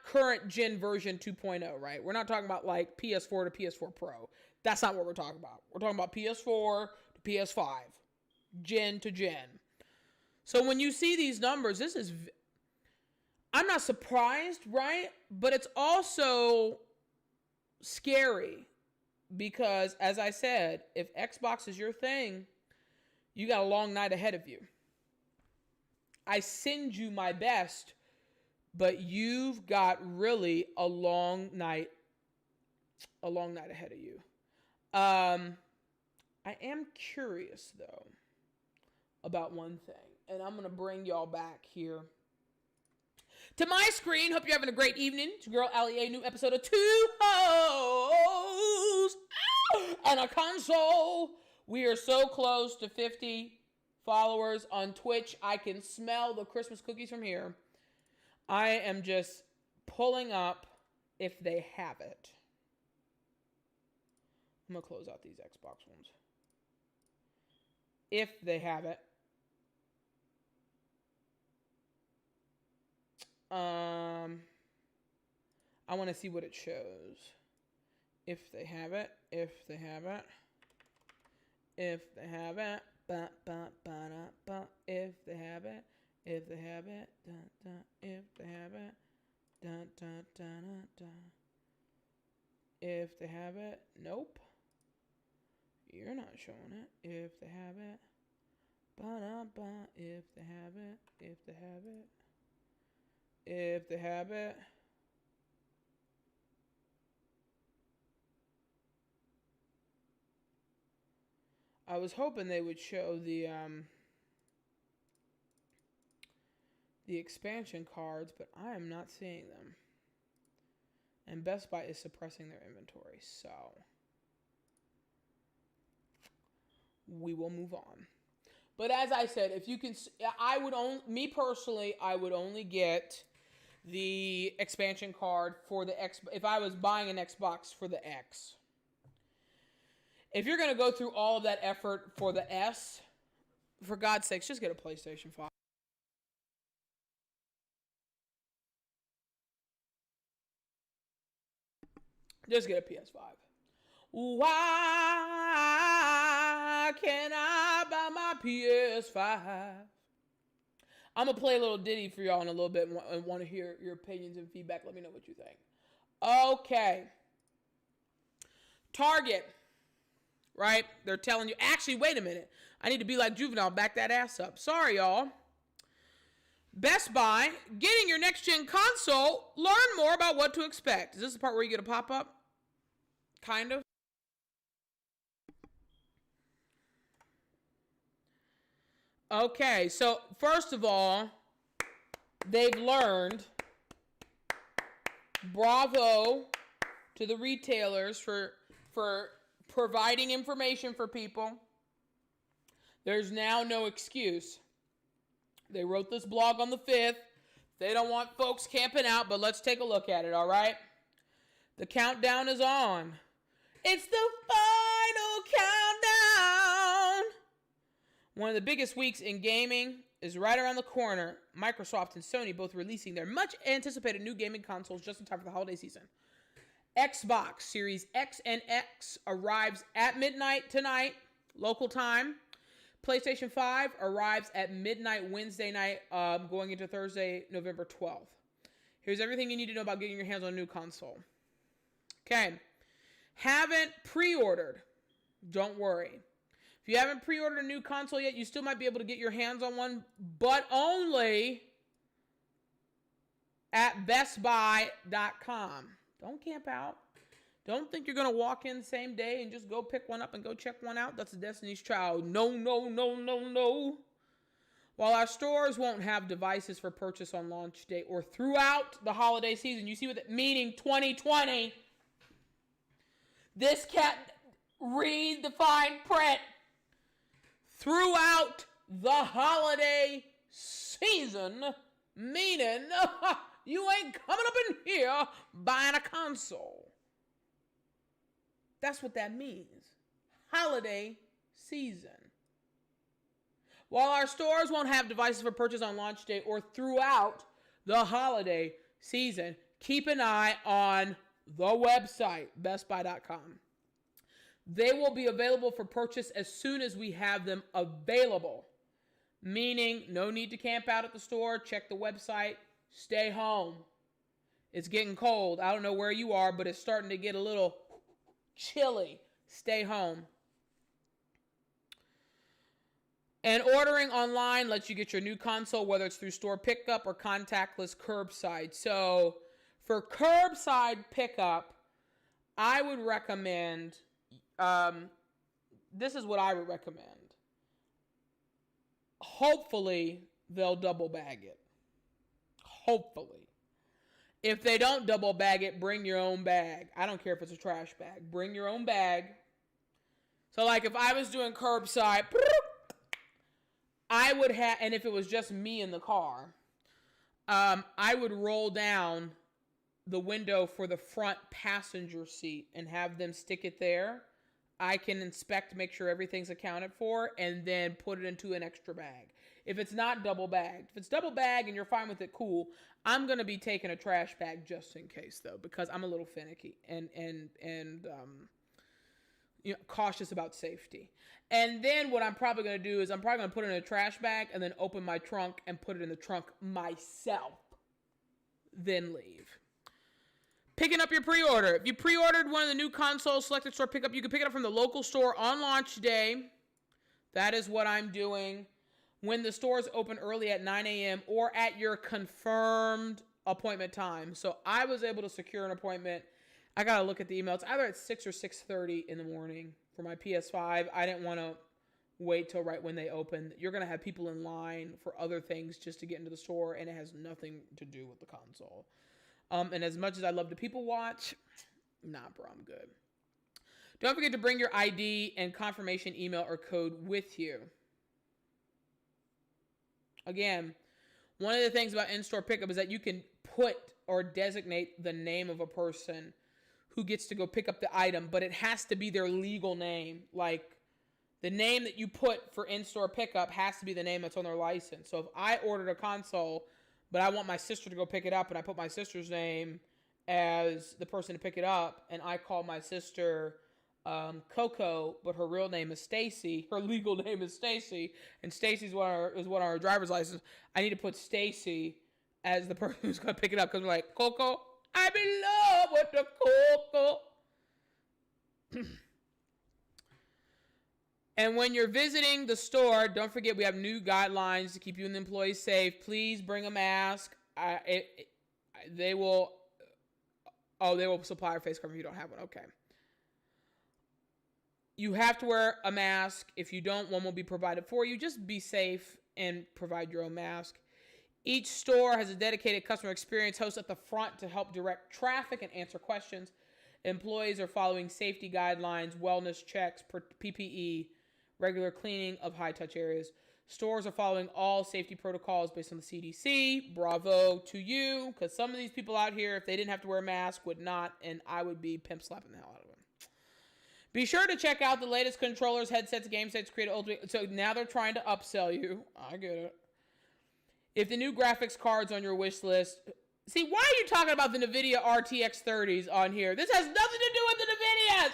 current gen version 2.0, right? We're not talking about like PS4 to PS4 Pro. That's not what we're talking about. We're talking about PS4 to PS5. Gen to gen. So when you see these numbers, I'm not surprised, right? But it's also scary because, as I said, if Xbox is your thing, you got a long night ahead of you. I send you my best, but you've got really a long night ahead of you. I am curious, though, about one thing, and I'm going to bring y'all back here to my screen. Hope you're having a great evening. It's your girl, Allie A. New episode of Two Hoes and a Console. We are so close to 50 followers on Twitch. I can smell the Christmas cookies from here. I am just pulling up if they have it. I'm going to close out these Xbox ones. If they have it. I want to see what it shows. If they have it. If they have it. If they have it. Ba, ba, ba, da, ba. If they have it. If they have it. Da, da. If they have it. Da, da, da, da, da. If they have it. Nope. You're not showing it. If they have it. Ba-da-ba. If they have it. If they have it. If they have it. I was hoping they would show the expansion cards, but I am not seeing them. And Best Buy is suppressing their inventory, so we will move on. But as I said, if you can, I would only, me personally, I would only get the expansion card for the X. If I was buying an Xbox for the X, if you're going to go through all of that effort for the S, for God's sakes, just get a PlayStation 5. Just get a PS5. Why can't I buy my PS5? I'm going to play a little ditty for y'all in a little bit and want to hear your opinions and feedback. Let me know what you think. Okay. Target. Right? They're telling you, actually, wait a minute. I need to be like Juvenile, back that ass up. Sorry, y'all. Best Buy, getting your next-gen console, learn more about what to expect. Is this the part where you get a pop-up? Kind of. Okay, so first of all, they've learned. Bravo to the retailers for providing information for people. There's now no excuse. They wrote this blog on the 5th. They don't want folks camping out, but let's take a look at it, all right? The countdown is on. It's the final countdown. One of the biggest weeks in gaming is right around the corner. Microsoft and Sony both releasing their much anticipated new gaming consoles just in time for the holiday season. Xbox Series X and X arrives at midnight tonight, local time. PlayStation 5 arrives at midnight Wednesday night, going into Thursday, November 12th. Here's everything you need to know about getting your hands on a new console. Okay. Haven't pre-ordered. Don't worry. If you haven't pre-ordered a new console yet, you still might be able to get your hands on one, but only at bestbuy.com. Don't camp out. Don't think you're going to walk in the same day and just go pick one up and go check one out. That's a Destiny's Child. No, no, no, no, no. While our stores won't have devices for purchase on launch day or throughout the holiday season, you see what that meaning 2020. This can't read the fine print. Throughout the holiday season, meaning you ain't coming up in here buying a console. That's what that means. Holiday season. While our stores won't have devices for purchase on launch day or throughout the holiday season, keep an eye on the website, bestbuy.com. They will be available for purchase as soon as we have them available. Meaning, no need to camp out at the store. Check the website. Stay home. It's getting cold. I don't know where you are, but it's starting to get a little chilly. Stay home. And ordering online lets you get your new console, whether it's through store pickup or contactless curbside. So for curbside pickup, I would recommend, this is what I would recommend. Hopefully, they'll double bag it. Hopefully. If they don't double bag it, bring your own bag. I don't care if it's a trash bag. Bring your own bag. So like if I was doing curbside, I would have, and if it was just me in the car, I would roll down the window for the front passenger seat and have them stick it there. I can inspect, make sure everything's accounted for, and then put it into an extra bag. If it's not double bagged, if it's double bagged and you're fine with it, cool. I'm going to be taking a trash bag just in case, though, because I'm a little finicky and cautious about safety. And then what I'm probably going to do is I'm probably going to put it in a trash bag and then open my trunk and put it in the trunk myself. Then leave. Picking up your pre-order. If you pre-ordered one of the new consoles, selected store pickup, you can pick it up from the local store on launch day. That is what I'm doing. When the stores open early at 9 a.m. or at your confirmed appointment time. So I was able to secure an appointment. I got to look at the email. It's either at 6 or 6:30 in the morning for my PS5. I didn't want to wait till right when they open. You're going to have people in line for other things just to get into the store, and it has nothing to do with the console. And as much as I love to people watch, nah, bro, I'm good. Don't forget to bring your ID and confirmation email or code with you. Again, One of the things about in-store pickup is that you can put or designate the name of a person who gets to go pick up the item, but it has to be their legal name. Like, the name that you put for in-store pickup has to be the name that's on their license. So if I ordered a console, but I want my sister to go pick it up, and I put my sister's name as the person to pick it up, and I call my sister Coco, but her real name is Stacy. Her legal name is Stacy, and Stacy's one on her driver's license. I need to put Stacy as the person who's going to pick it up, because we're like, Coco, I'm in love with the Coco. And when you're visiting the store, don't forget we have new guidelines to keep you and the employees safe. Please bring a mask. They will supply a face cover if you don't have one. Okay. You have to wear a mask. If you don't, one will be provided for you. Just be safe and provide your own mask. Each store has a dedicated customer experience host at the front to help direct traffic and answer questions. Employees are following safety guidelines, wellness checks, PPE, regular cleaning of high-touch areas. Stores are following all safety protocols based on the CDC. Bravo to you, because some of these people out here, if they didn't have to wear a mask, would not, and I would be pimp slapping the hell out of them. Be sure to check out the latest controllers, headsets, game sets, create ultimate. So now they're trying to upsell you. I get it. If the new graphics cards on your wish list. See, why are you talking about the NVIDIA RTX 30s on here? This has nothing to do with the NVIDIAs.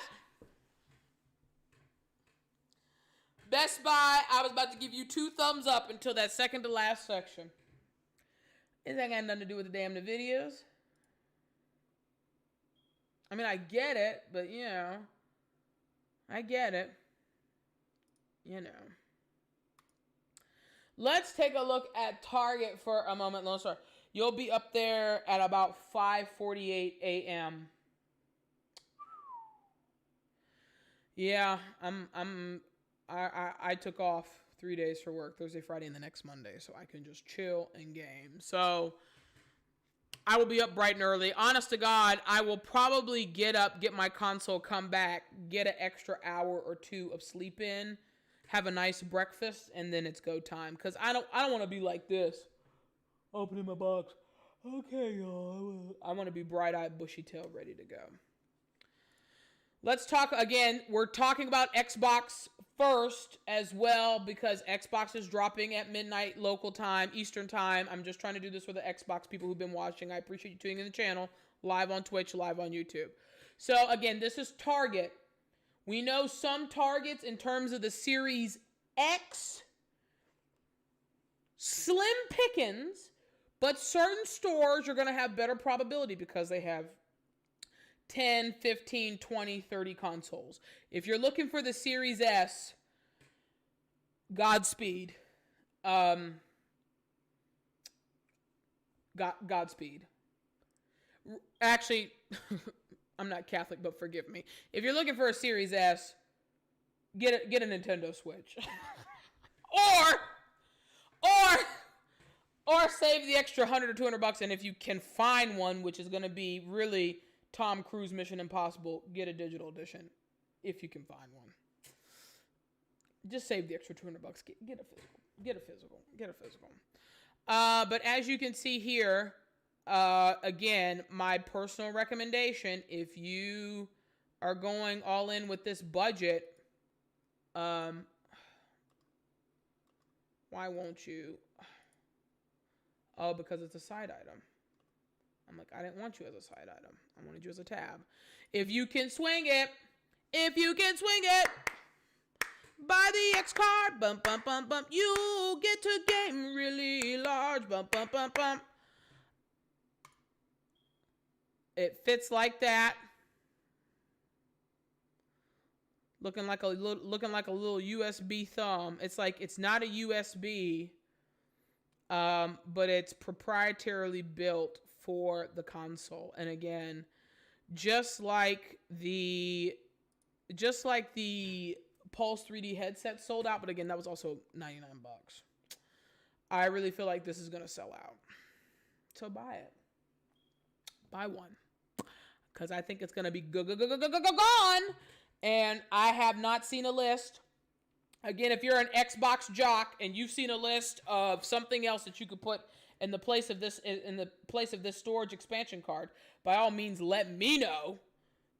Best Buy, I was about to give you 2 thumbs up until that second to last section. It ain't got nothing to do with the damn NVIDIAs. I mean, I get it, but, you know. I get it. You know. Let's take a look at Target for a moment. Lone Star. You'll be up there at about 5:48 a.m. Yeah, I took off 3 days for work, Thursday, Friday, and the next Monday, so I can just chill and game. So I will be up bright and early. Honest to God, I will probably get up, get my console, come back, get an extra hour or 2 of sleep in, have a nice breakfast, and then it's go time. Because I don't want to be like this. Opening my box. Okay, y'all. I want to be bright-eyed, bushy-tailed, ready to go. Let's talk again. We're talking about Xbox first as well, because Xbox is dropping at midnight local time, Eastern time. I'm just trying to do this for the Xbox people who've been watching. I appreciate you tuning in the channel, live on Twitch, live on YouTube. So again, this is Target. We know some Targets in terms of the Series X, slim pickings, but certain stores are going to have better probability because they have 10, 15, 20, 30 consoles. If you're looking for the Series S, Godspeed. Godspeed. Actually, I'm not Catholic, but forgive me. If you're looking for a Series S, get a Nintendo Switch. or save the extra $100 or $200, and if you can find one, which is going to be really Tom Cruise Mission Impossible, get a digital edition if you can find one. Just save the extra $200. Get a physical. But as you can see here, again, my personal recommendation, if you are going all in with this budget, why won't you? Oh, because it's a side item. I'm like, I didn't want you as a side item. I wanted you as a tab. If you can swing it, buy the X card, bump, bump, bump, bump. You get to game really large, bump, bump, bump, bump. It fits like that. Looking like a little USB thumb. It's like, it's not a USB, but it's proprietarily built for the console. And again, just like the Pulse 3D headset sold out, but again, that was also $99. I really feel like this is going to sell out. So buy it. Buy one. Because I think it's going to be gone. And I have not seen a list. Again, if you're an Xbox jock and you've seen a list of something else that you could put in the place of this storage expansion card, by all means, let me know.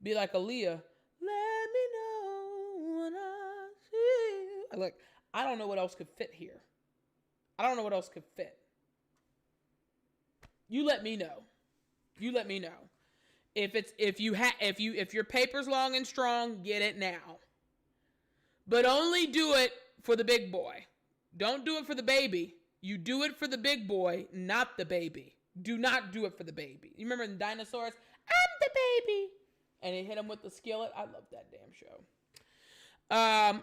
Be like Aaliyah. Let me know when I see you. Like, I don't know what else could fit here. I don't know what else could fit. You let me know. You let me know. If your paper's long and strong, get it now. But only do it for the big boy. Don't do it for the baby. You do it for the big boy, not the baby. Do not do it for the baby. You remember in Dinosaurs? I'm the baby. And it hit him with the skillet. I love that damn show.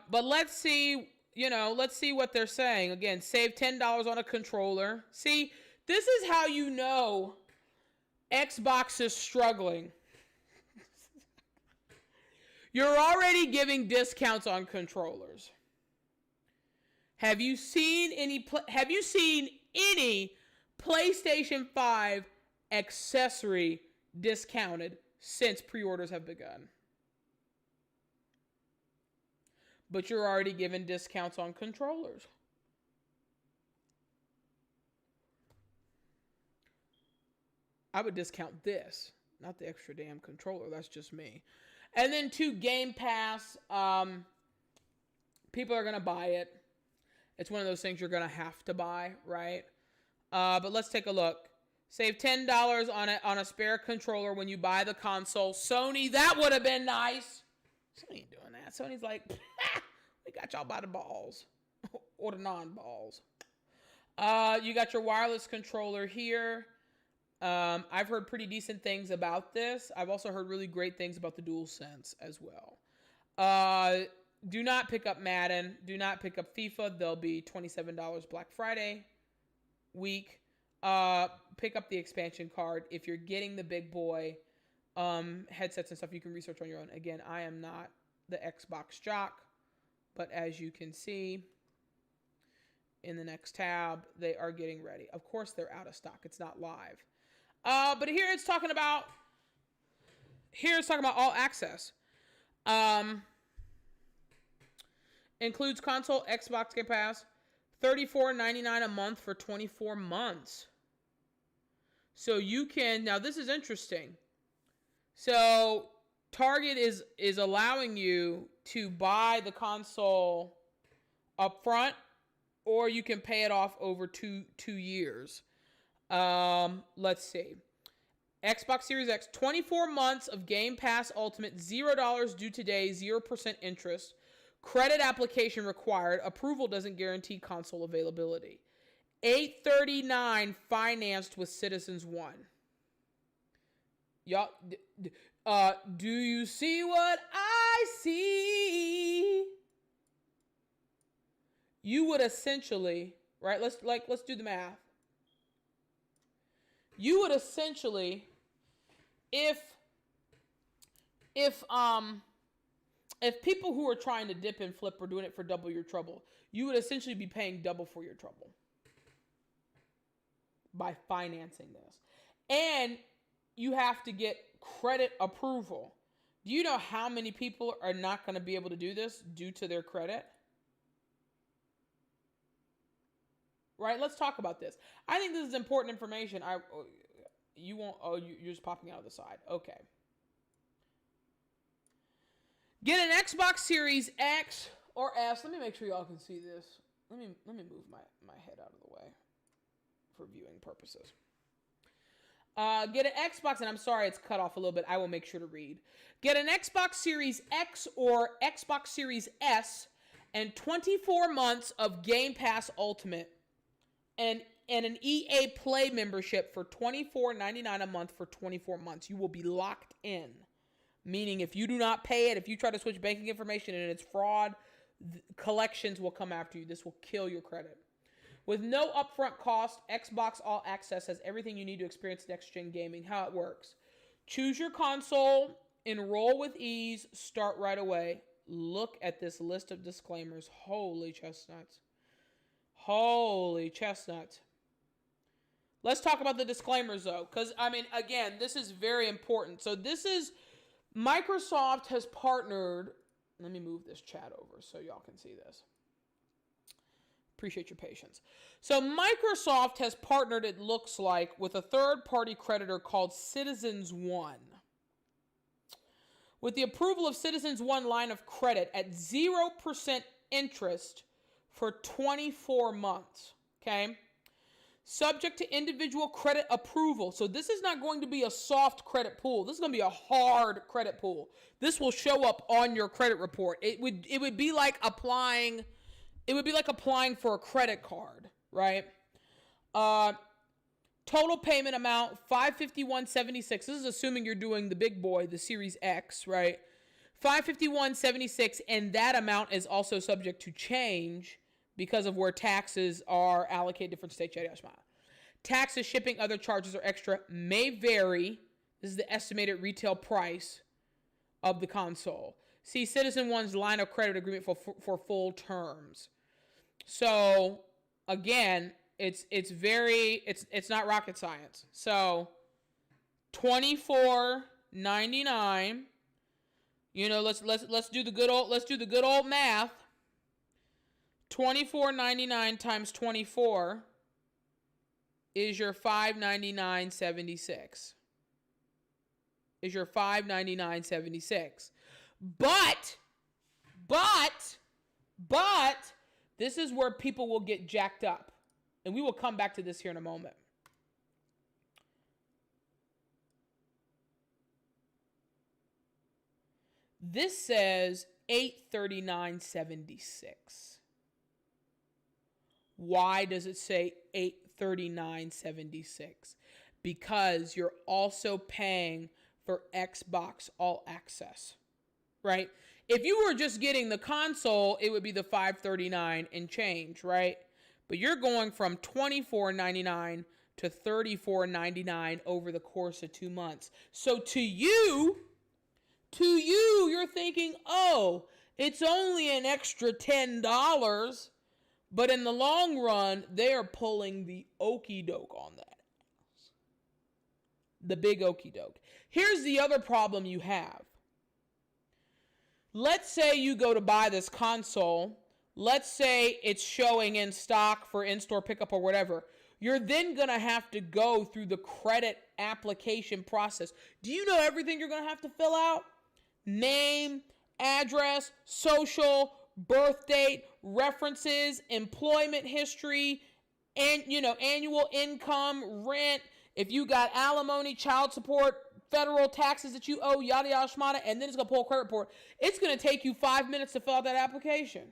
But let's see, let's see what they're saying. Again, save $10 on a controller. See, this is how you know Xbox is struggling. You're already giving discounts on controllers. Have you seen any PlayStation 5 accessory discounted since pre-orders have begun? But you're already giving discounts on controllers. I would discount this, not the extra damn controller. That's just me. And then to Game Pass, people are going to buy it. It's one of those things you're going to have to buy, right? But let's take a look. Save $10 on a spare controller when you buy the console. Sony, that would have been nice. Sony ain't doing that. Sony's like, we got y'all by the balls. Or the non-balls. You got your wireless controller here. I've heard pretty decent things about this. I've also heard really great things about the DualSense as well. Do not pick up Madden. Do not pick up FIFA. They'll be $27 Black Friday week. Pick up the expansion card. If you're getting the big boy headsets and stuff, you can research on your own. Again, I am not the Xbox jock, but as you can see in the next tab, they are getting ready. Of course, they're out of stock. It's not live. But here it's talking about all access. Includes console, Xbox Game Pass, $34.99 a month for 24 months. So you can, now this is interesting. So Target is allowing you to buy the console up front, or you can pay it off over two years. Let's see. Xbox Series X, 24 months of Game Pass Ultimate, $0 due today, 0% interest. Credit application required. Approval doesn't guarantee console availability. $839 financed with Citizens One. Y'all, do you see what I see? You would essentially, right? Let's do the math. You would essentially, if people who are trying to dip and flip are doing it for double your trouble, you would essentially be paying double for your trouble by financing this. And you have to get credit approval. Do you know how many people are not going to be able to do this due to their credit? Right? Let's talk about this. I think this is important information. You're just popping out of the side. Okay. Get an Xbox Series X or S. Let me make sure y'all can see this. Let me move my head out of the way for viewing purposes. Get an Xbox, and I'm sorry it's cut off a little bit. I will make sure to read. Get an Xbox Series X or Xbox Series S and 24 months of Game Pass Ultimate and an EA Play membership for $24.99 a month for 24 months. You will be locked in. Meaning if you do not pay it, if you try to switch banking information and it's fraud, collections will come after you. This will kill your credit. With no upfront cost, Xbox All Access has everything you need to experience next-gen gaming. How it works. Choose your console, enroll with ease, start right away. Look at this list of disclaimers. Holy chestnuts. Holy chestnuts. Let's talk about the disclaimers, though, because, again, this is very important. So this is, Microsoft has partnered, let me move this chat over so y'all can see this. Appreciate your patience. So Microsoft has partnered, it looks like, with a third-party creditor called Citizens One. With the approval of Citizens One line of credit at 0% interest for 24 months, okay? Subject to individual credit approval. So this is not going to be a soft credit pool. This is going to be a hard credit pool. This will show up on your credit report. It would be like applying for a credit card, right? Total payment amount $551.76. This is assuming you're doing the big boy, the Series X, right? $551.76, and that amount is also subject to change because of where taxes are allocated different states. Taxes, shipping, other charges or extra may vary. This is the estimated retail price of the console. See Citizen One's line of credit agreement for full terms. So again, it's not rocket science. So $24.99. You know, let's do the good old math. $24.99 times 24 is your $599.76. Is your $599.76. But this is where people will get jacked up. And we will come back to this here in a moment. This says $839.76. Why does it say $839.76? Because you're also paying for Xbox All Access, right? If you were just getting the console, it would be the $539 and change, right? But you're going from $24.99 to $34.99 over the course of 2 months. So to you, you're thinking, oh, it's only an extra $10. But in the long run, they are pulling the okie doke on that. The big okie doke. Here's the other problem you have. Let's say you go to buy this console. Let's say it's showing in stock for in-store pickup or whatever. You're then going to have to go through the credit application process. Do you know everything you're going to have to fill out? Name, address, social, birth date, references, employment history, and annual income, rent, if you got alimony, child support, federal taxes that you owe, yada yada shmada, and then it's gonna pull a credit report. It's gonna take you 5 minutes to fill out that application.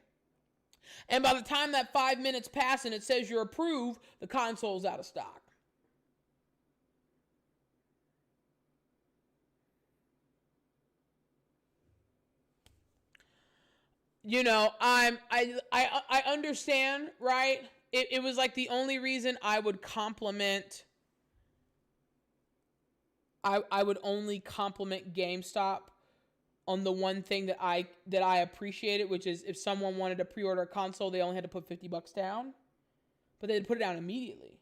And by the time that 5 minutes pass and it says you're approved, the console's out of stock. I understand, right? It was like the only reason I would compliment. I would only compliment GameStop on the one thing that I appreciated, which is if someone wanted to pre-order a console, they only had to put $50 down, but they'd put it down immediately.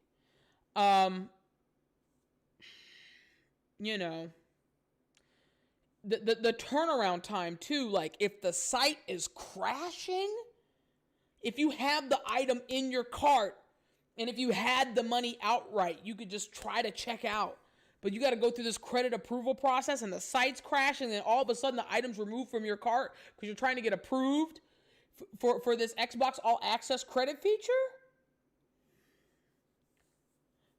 The turnaround time too, like if the site is crashing, if you have the item in your cart and if you had the money outright, you could just try to check out. But you got to go through this credit approval process and the site's crashing and then all of a sudden the item's removed from your cart because you're trying to get approved for this Xbox All Access credit feature?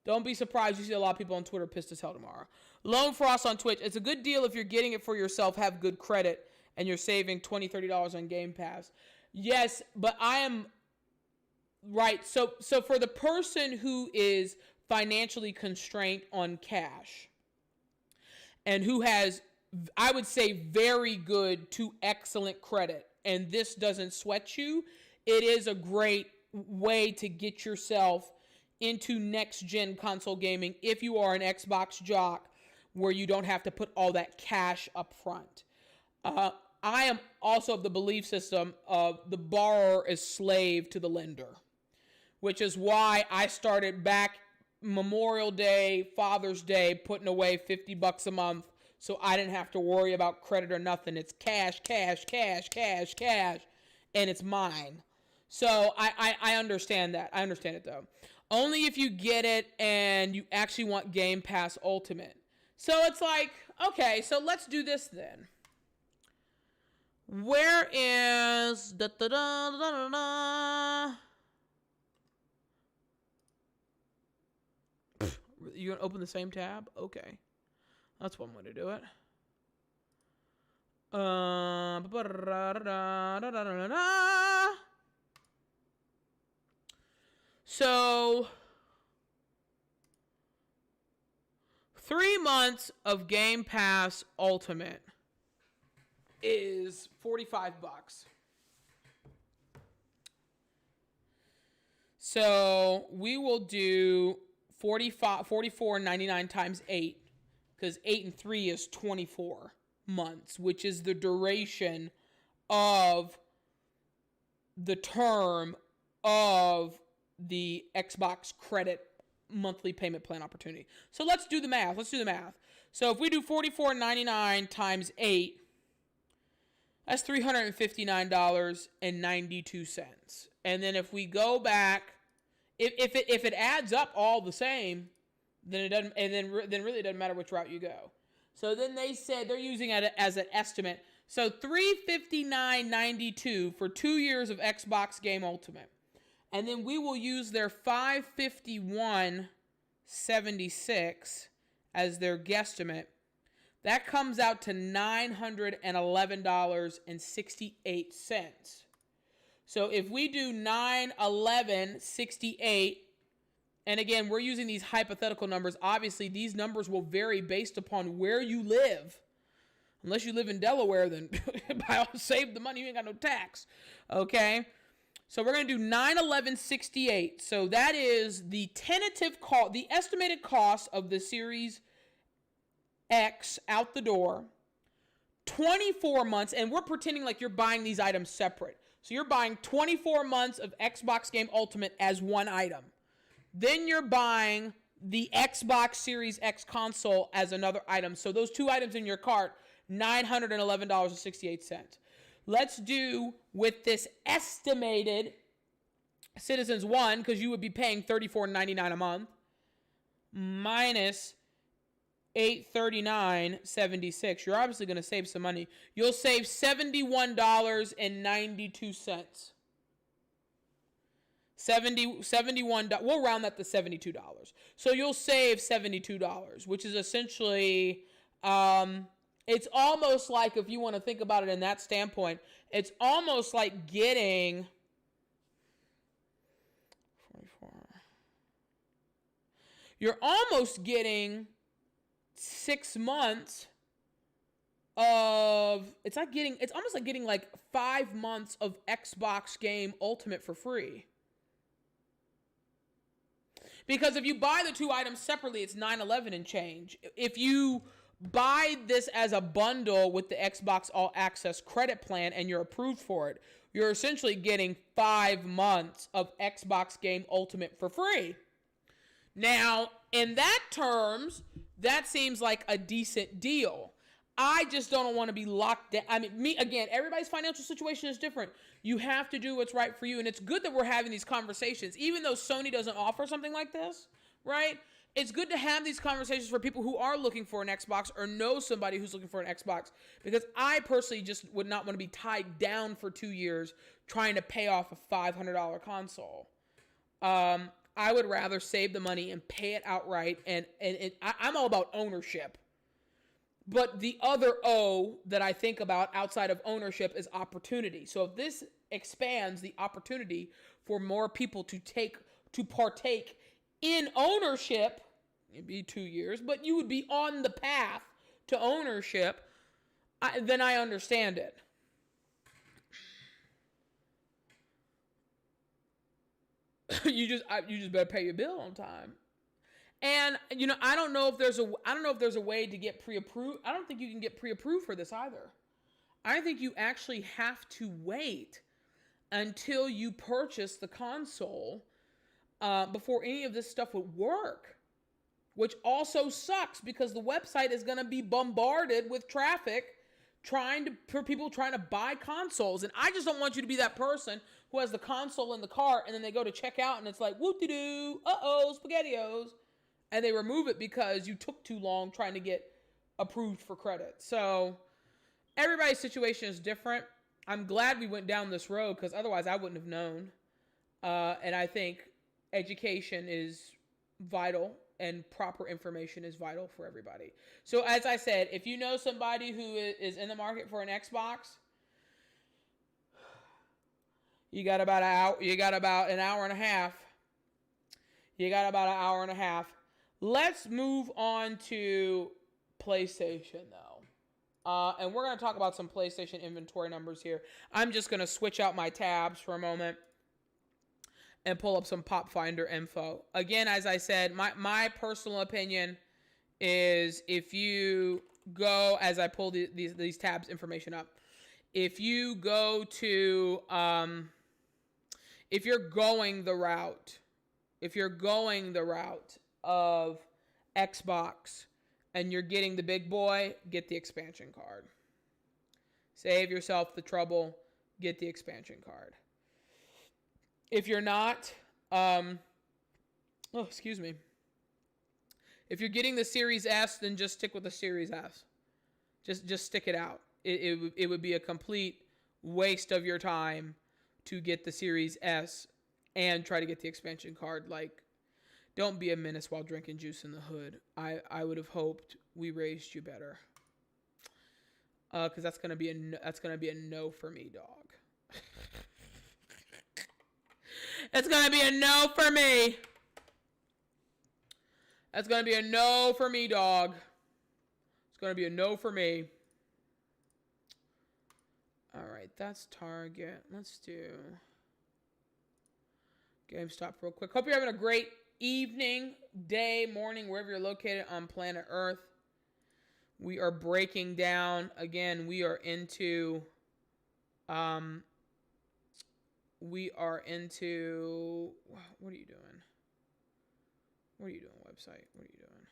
Don't be surprised you see a lot of people on Twitter pissed as hell tomorrow. Lone Frost on Twitch. It's a good deal if you're getting it for yourself, have good credit, and you're saving $20, $30 on Game Pass. Yes, but I am right. So for the person who is financially constrained on cash and who has, I would say, very good to excellent credit, and this doesn't sweat you, it is a great way to get yourself into next-gen console gaming if you are an Xbox jock where you don't have to put all that cash up front. I am also of the belief system of the borrower is slave to the lender, which is why I started back Memorial Day, Father's Day, putting away $50 a month so I didn't have to worry about credit or nothing. It's cash, cash, cash, cash, cash, and it's mine. So I understand that. I understand it though. Only if you get it and you actually want Game Pass Ultimate. So it's like, okay, so let's do this then. Where is you gonna open the same tab? Okay, that's one way to do it. So 3 months of Game Pass Ultimate is $45. So we will do 44.99 times 8, because 8 and 3 is 24 months, which is the duration of the term of the Xbox credit monthly payment plan opportunity. So let's do the math. So if we do $44.99 times 8, that's $359.92. And then if we go back, if it adds up all the same, then it doesn't, and then really it doesn't matter which route you go. So then they said they're using it as an estimate. So $359.92 for 2 years of Xbox Game Ultimate. And then we will use their $551.76 as their guesstimate. That comes out to $911.68. So if we do $911.68, and again, we're using these hypothetical numbers. Obviously, these numbers will vary based upon where you live. Unless you live in Delaware, then save the money, you ain't got no tax. Okay? So we're going to do $911.68. So that is the tentative cost, the estimated cost of the Series X out the door. 24 months, and we're pretending like you're buying these items separate. So you're buying 24 months of Xbox Game Ultimate as one item. Then you're buying the Xbox Series X console as another item. So those two items in your cart, $911.68. Let's do with this estimated Citizens 1, because you would be paying $34.99 a month, minus $839.76. You're obviously going to save some money. You'll save $71.92. $71. We'll round that to $72. So you'll save $72, which is essentially, it's almost like, if you want to think about it in that standpoint, it's almost like getting 44. You're almost getting 6 months of, it's almost like getting like 5 months of Xbox Game Ultimate for free. Because if you buy the two items separately, it's $911 and change. If you buy this as a bundle with the Xbox All Access credit plan and you're approved for it, you're essentially getting 5 months of Xbox Game Ultimate for free. Now, in that terms, that seems like a decent deal. I just don't want to be locked down. I mean, everybody's financial situation is different. You have to do what's right for you. And it's good that we're having these conversations, even though Sony doesn't offer something like this, right? It's good to have these conversations for people who are looking for an Xbox or know somebody who's looking for an Xbox, because I personally just would not want to be tied down for 2 years trying to pay off a $500 console. I would rather save the money and pay it outright. And I'm all about ownership. But the other O that I think about outside of ownership is opportunity. So if this expands the opportunity for more people to partake in ownership, it'd be 2 years, but you would be on the path to ownership, then I understand it. You just better pay your bill on time. And I don't know if there's a way to get pre-approved. I don't think you can get pre-approved for this either. I think you actually have to wait until you purchase the console before any of this stuff would work, which also sucks because the website is going to be bombarded with traffic for people trying to buy consoles. And I just don't want you to be that person who has the console in the cart and then they go to check out and it's like, whoop-de-doo, uh-oh, SpaghettiOs. And they remove it because you took too long trying to get approved for credit. So everybody's situation is different. I'm glad we went down this road because otherwise I wouldn't have known. And I think education is vital and proper information is vital for everybody. So as I said, if you know somebody who is in the market for an Xbox, you got about an hour and a half. Let's move on to PlayStation, though. And we're going to talk about some PlayStation inventory numbers here. I'm just going to switch out my tabs for a moment and pull up some Pop Finder info. Again, as I said, my personal opinion is if you go, as I pull these tabs information up, if you go to, if you're going the route of Xbox and you're getting the big boy, get the expansion card. Save yourself the trouble, get the expansion card. If you're not, if you're getting the Series S, then just stick with the Series S. Just stick it out. It would be a complete waste of your time to get the Series S and try to get the expansion card. Like, don't be a menace while drinking juice in the hood. I would have hoped we raised you better. Because that's gonna be a no for me, dog. It's gonna be a no for me. That's gonna be a no for me, dog. It's gonna be a no for me. All right, that's Target. Let's do GameStop real quick. Hope you're having a great evening, day, morning, wherever you're located on planet Earth. We are breaking down again. We are into what are you doing? Website? What are you doing?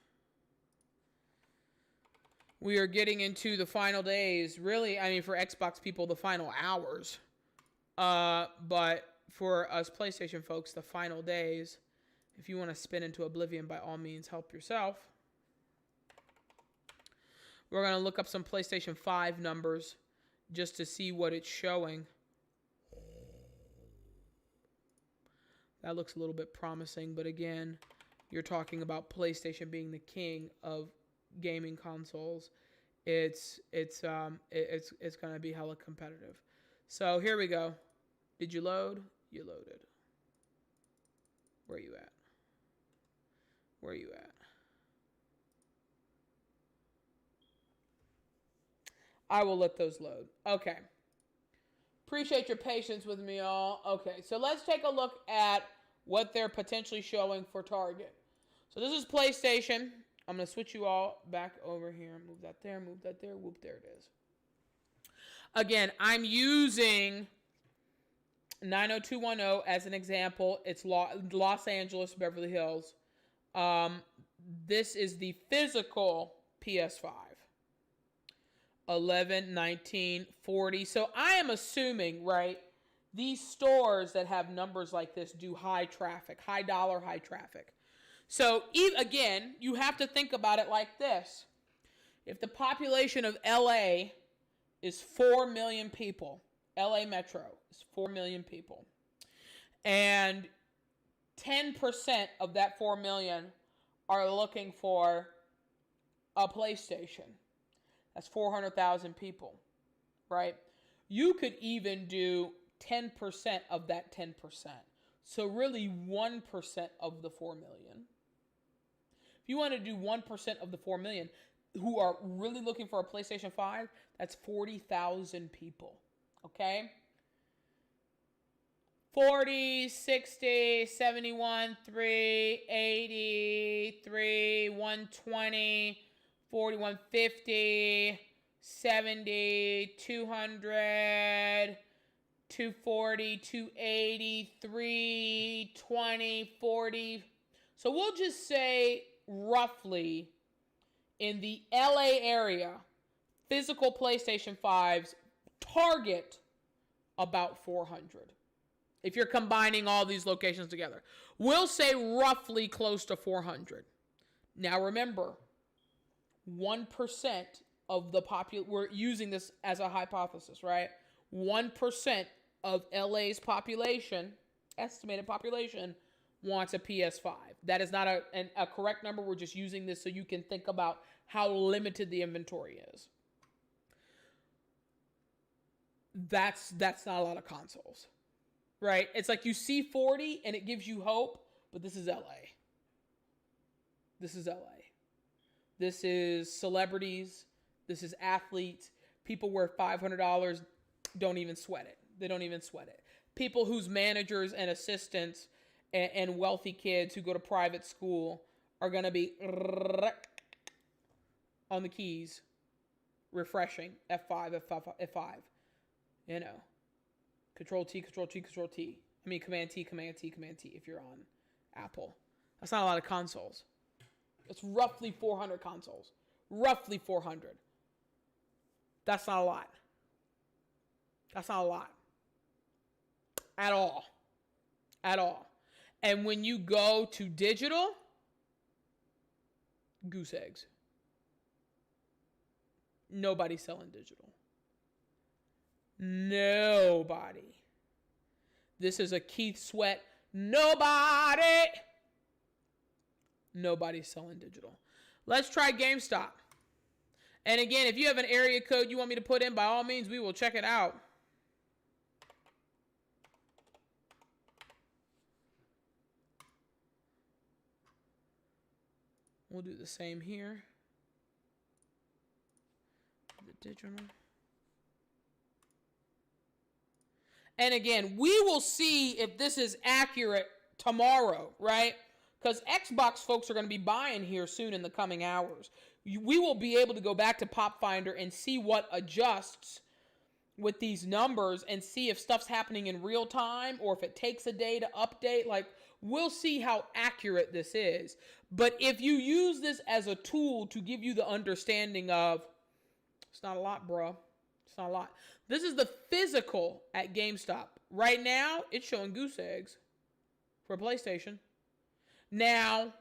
We are getting into the final days. Really, I mean, for Xbox people, the final hours. But for us PlayStation folks, the final days. If you want to spin into oblivion, by all means, help yourself. We're going to look up some PlayStation 5 numbers just to see what it's showing. That looks a little bit promising, but again, you're talking about PlayStation being the king of gaming consoles. It's going to be hella competitive. So here we go. Did you load? You loaded. Where are you at? I will let those load. Okay. Appreciate your patience with me, all. Okay, so let's take a look at what they're potentially showing for Target. So this is PlayStation. I'm going to switch you all back over here. Move that there. Whoop, there it is. Again, I'm using 90210 as an example. It's Los Angeles, Beverly Hills. This is the physical PS5. 11, 19, 40. So I am assuming, right, these stores that have numbers like this do high traffic, high dollar, high traffic. So again, you have to think about it like this. If the population of LA is 4 million people, LA Metro is 4 million people, and 10% of that 4 million are looking for a PlayStation. That's 400,000 people, right? You could even do 10% of that 10%. So really 1% of the 4 million. If you want to do 1% of the 4 million who are really looking for a PlayStation 5, that's 40,000 people, okay? 40, 60, 71, 3, 80, 3, 120, 40, 150, 70, 200, 240, 280, 320, 40. So we'll just say roughly in the LA area, Physical PlayStation 5s target about 400. If you're combining all these locations together, we'll say roughly close to 400. Now remember, 1% of the we're using this as a hypothesis, right? 1% of LA's population, estimated population, wants a PS5. That is not a correct number. We're just using this so you can think about how limited the inventory is. That's not a lot of consoles, right? It's like you see 40 and it gives you hope, but this is LA. This is LA. This is celebrities. This is athletes. People worth $500 don't even sweat it. They don't even sweat it. People whose managers and assistants and wealthy kids who go to private school are going to be on the keys, refreshing, F5, F5, F5. You know, Control T, Control T, Control T. I mean, Command T, Command T, Command T if you're on Apple. That's not a lot of consoles. It's roughly 400 consoles. Roughly 400. That's not a lot. That's not a lot. At all. At all. And when you go to digital, goose eggs. Nobody's selling digital. Nobody. This is a Keith Sweat. Nobody. Nobody's selling digital. Let's try GameStop. And again, if you have an area code you want me to put in, by all means, we will check it out. We'll do the same here. The digital. And again, we will see if this is accurate tomorrow, right? Because Xbox folks are going to be buying here soon in the coming hours. We will be able to go back to Pop Finder and see what adjusts with these numbers and see if stuff's happening in real time or if it takes a day to update. Like, we'll see how accurate this is. But if you use this as a tool to give you the understanding of, it's not a lot, bro. It's not a lot. This is the physical at GameStop. Right now, it's showing goose eggs for PlayStation. Now,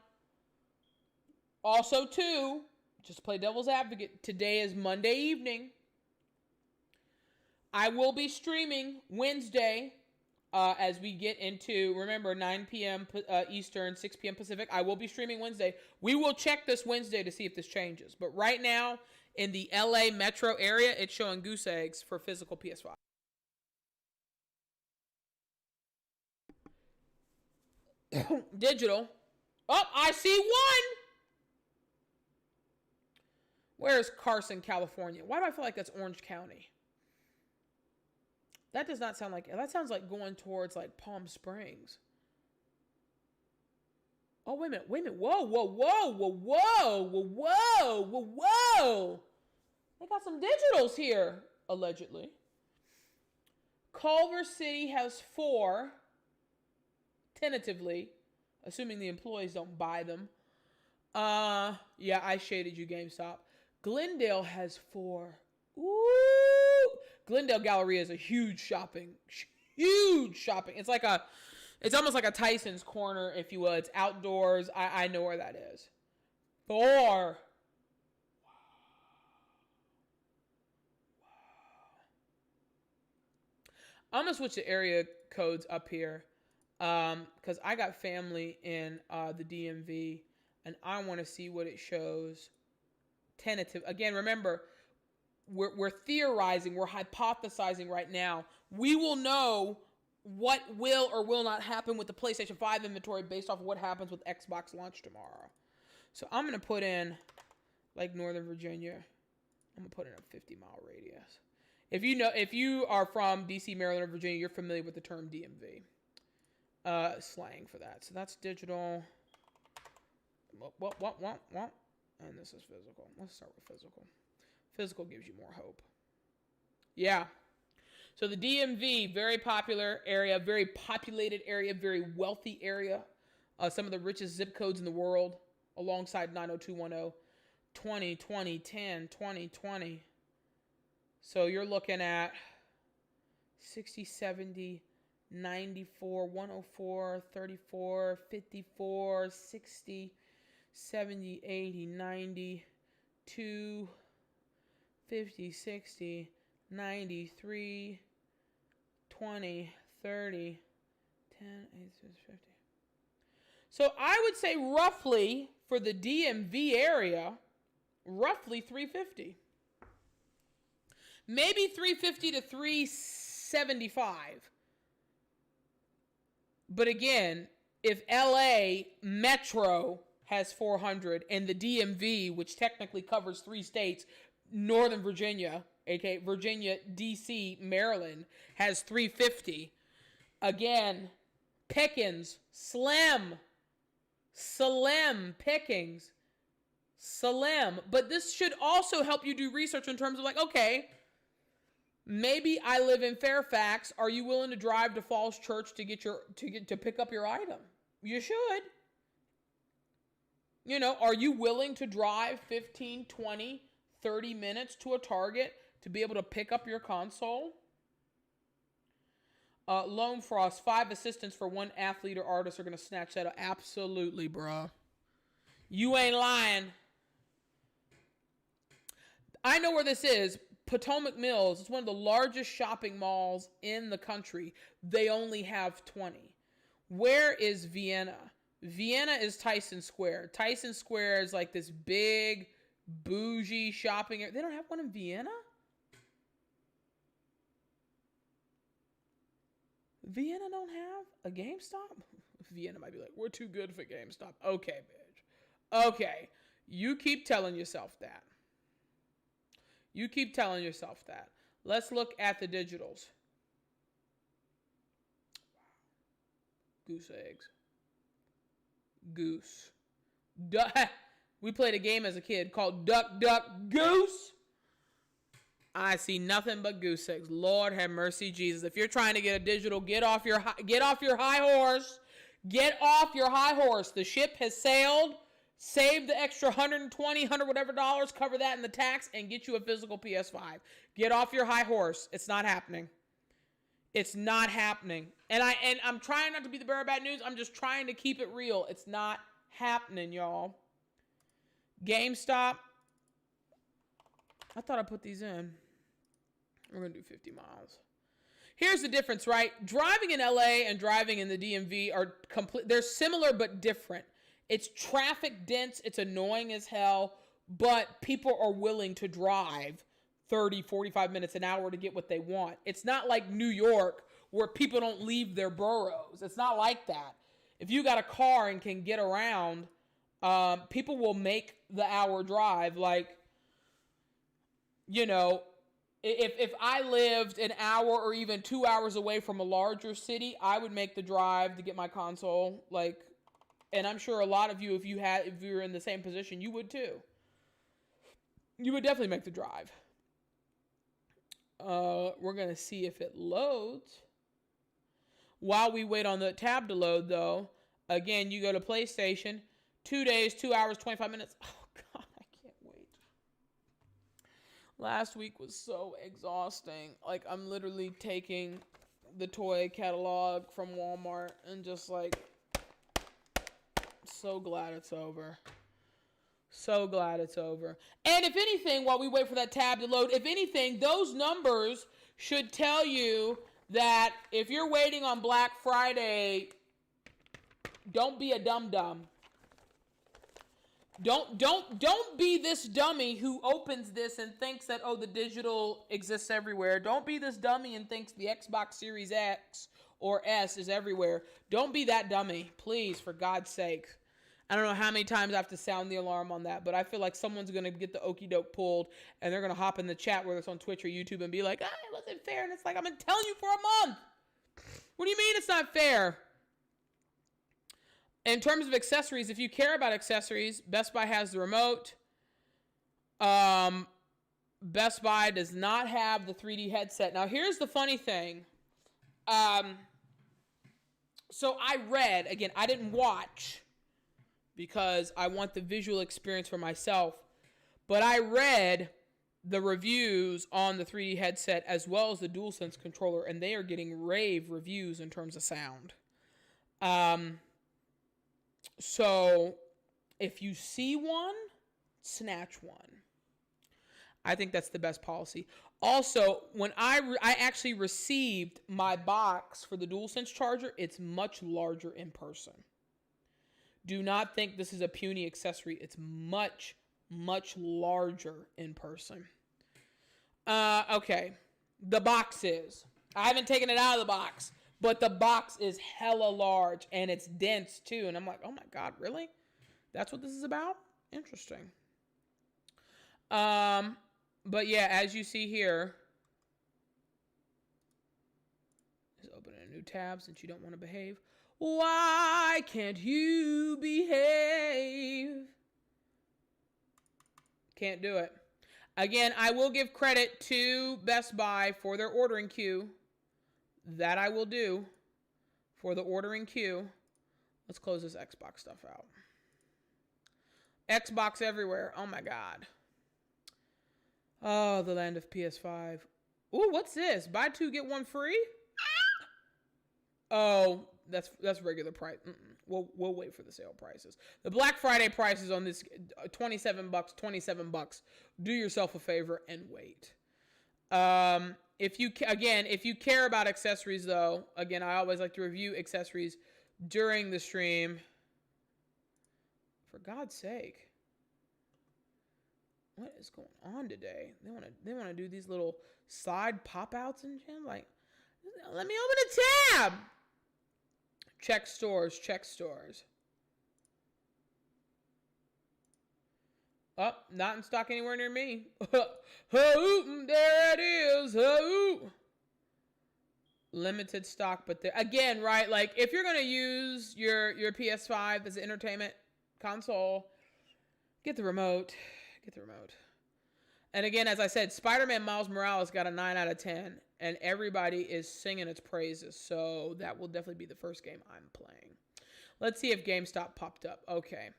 also too, just to play devil's advocate, today is Monday evening. I will be streaming Wednesday as we get into, remember, 9 p.m. Eastern, 6 p.m. Pacific. I will be streaming Wednesday. We will check this Wednesday to see if this changes. But right now, in the LA metro area, it's showing goose eggs for physical PS5. Digital. Oh, I see one. Where's Carson, California? Why do I feel like that's Orange County? That does not sound like, that sounds like going towards like Palm Springs. Oh, wait a minute. Whoa, whoa, whoa, whoa, whoa, whoa, whoa, whoa, whoa. They got some digitals here, allegedly. Culver City has 4, tentatively, assuming the employees don't buy them. Yeah, I shaded you, GameStop. Glendale has 4. Ooh. Glendale Galleria is a huge shopping. It's like it's almost like a Tyson's Corner, if you will. It's outdoors. I know where that is. 4. I'm going to switch the area codes up here because I got family in the DMV, and I want to see what it shows. Tentative. Again, remember, we're theorizing, we're hypothesizing right now. We will know what will or will not happen with the PlayStation 5 inventory based off of what happens with Xbox launch tomorrow. So I'm going to put in, like, Northern Virginia. I'm going to put in a 50-mile radius. If you are from DC, Maryland, or Virginia, you're familiar with the term DMV. Slang for that. So that's digital. What? And this is physical. Let's start with physical. Physical gives you more hope. Yeah. So the DMV, very popular area, very populated area, very wealthy area. Some of the richest zip codes in the world, alongside 90210, 20, 20, 10, 20, 20. So you're looking at 60, 70, 94, 104, 34, 54, 60, 70, 80, 90, 2, 50, 60, 93, 20, 30, 10, 8, 6, 50. So I would say roughly for the DMV area, roughly 350. Maybe 350 to 375. But again, if LA Metro has 400 and the DMV, which technically covers 3 states, Northern Virginia, aka Virginia, DC, Maryland, has 350. Again, Pickens, slim pickings, slim. But this should also help you do research in terms of like, okay, maybe I live in Fairfax. Are you willing to drive to Falls Church to pick up your item? You should. You know, are you willing to drive 15, 20, 30 minutes to a Target to be able to pick up your console? Lone Frost, 5 assistants for 1 athlete or artist are going to snatch that up. Absolutely, bro. You ain't lying. I know where this is. Potomac Mills. It's one of the largest shopping malls in the country. They only have 20. Where is Vienna? Vienna is Tyson Square. Tyson Square is like this big, bougie shopping area. They don't have one in Vienna? Vienna don't have a GameStop? Vienna might be like, we're too good for GameStop. Okay, bitch. Okay. You keep telling yourself that. You keep telling yourself that. Let's look at the digitals. Goose eggs. Goose. We played a game as a kid called Duck, Duck, Goose. I see nothing but goose eggs. Lord have mercy, Jesus. If you're trying to get a digital, get off your high horse. Get off your high horse. The ship has sailed. Save the extra $120, $100 whatever dollars, cover that in the tax, and get you a physical PS5. Get off your high horse. It's not happening. It's not happening. And I'm trying not to be the bearer of bad news. I'm just trying to keep it real. It's not happening, y'all. GameStop. I thought I put these in. We're going to do 50 miles. Here's the difference, right? Driving in LA and driving in the DMV are they're similar but different. It's traffic dense. It's annoying as hell. But people are willing to drive 30, 45 minutes an hour to get what they want. It's not like New York where people don't leave their boroughs. It's not like that. If you got a car and can get around, people will make the hour drive. Like, you know, if I lived an hour or even 2 hours away from a larger city, I would make the drive to get my console. Like, and I'm sure a lot of you, if you're in the same position, you would too. You would definitely make the drive. We're going to see if it loads. While we wait on the tab to load, though, again, you go to PlayStation. 2 days, 2 hours, 25 minutes. Oh, God, I can't wait. Last week was so exhausting. Like, I'm literally taking the toy catalog from Walmart and just like, so glad it's over. So glad it's over. And if anything, while we wait for that tab to load, if anything, those numbers should tell you that if you're waiting on Black Friday, don't be a dum-dum. Don't be this dummy who opens this and thinks that, oh, the digital exists everywhere. Don't be this dummy and thinks the Xbox Series X or S is everywhere. Don't be that dummy, please, for God's sake. I don't know how many times I have to sound the alarm on that, but I feel like someone's going to get the okie doke pulled and they're going to hop in the chat, whether it's on Twitch or YouTube, and be like, it wasn't fair. And it's like, I've been telling you for a month. What do you mean it's not fair? In terms of accessories, if you care about accessories, Best Buy has the remote. Best Buy does not have the 3D headset. Now, here's the funny thing. So I read, again, I didn't watch because I want the visual experience for myself. But I read the reviews on the 3D headset as well as the DualSense controller, and they are getting rave reviews in terms of sound. So if you see one, snatch one. I think that's the best policy. Also, when I actually received my box for the DualSense charger, it's much larger in person. Do not think this is a puny accessory. It's much, much larger in person. Okay. The box is. I haven't taken it out of the box, but the box is hella large and it's dense too. And I'm like, oh my God, really? That's what this is about? Interesting. But yeah, as you see here, just open a new tab since you don't want to behave. Why can't you behave? Can't do it. Again, I will give credit to Best Buy for their ordering queue. That I will do for the ordering queue. Let's close this Xbox stuff out. Xbox everywhere. Oh my God. Oh, the land of PS5. Ooh, what's this? Buy two, get one free? Oh, that's regular price. We'll wait for the sale prices. The Black Friday prices on this, $27. Do yourself a favor and wait. If you care about accessories though, again, I always like to review accessories during the stream. For God's sake. What is going on today? They want to do these little side pop outs and shit. Like, let me open a tab. Check stores. Oh, not in stock anywhere near me. Oh, there it is. Oh. Limited stock, but there again, right? Like if you're gonna use your PS5 as an entertainment console, get the remote. And again, as I said, Spider-Man Miles Morales got a 9 out of 10, and everybody is singing its praises. So that will definitely be the first game I'm playing. Let's see if GameStop popped up. Okay.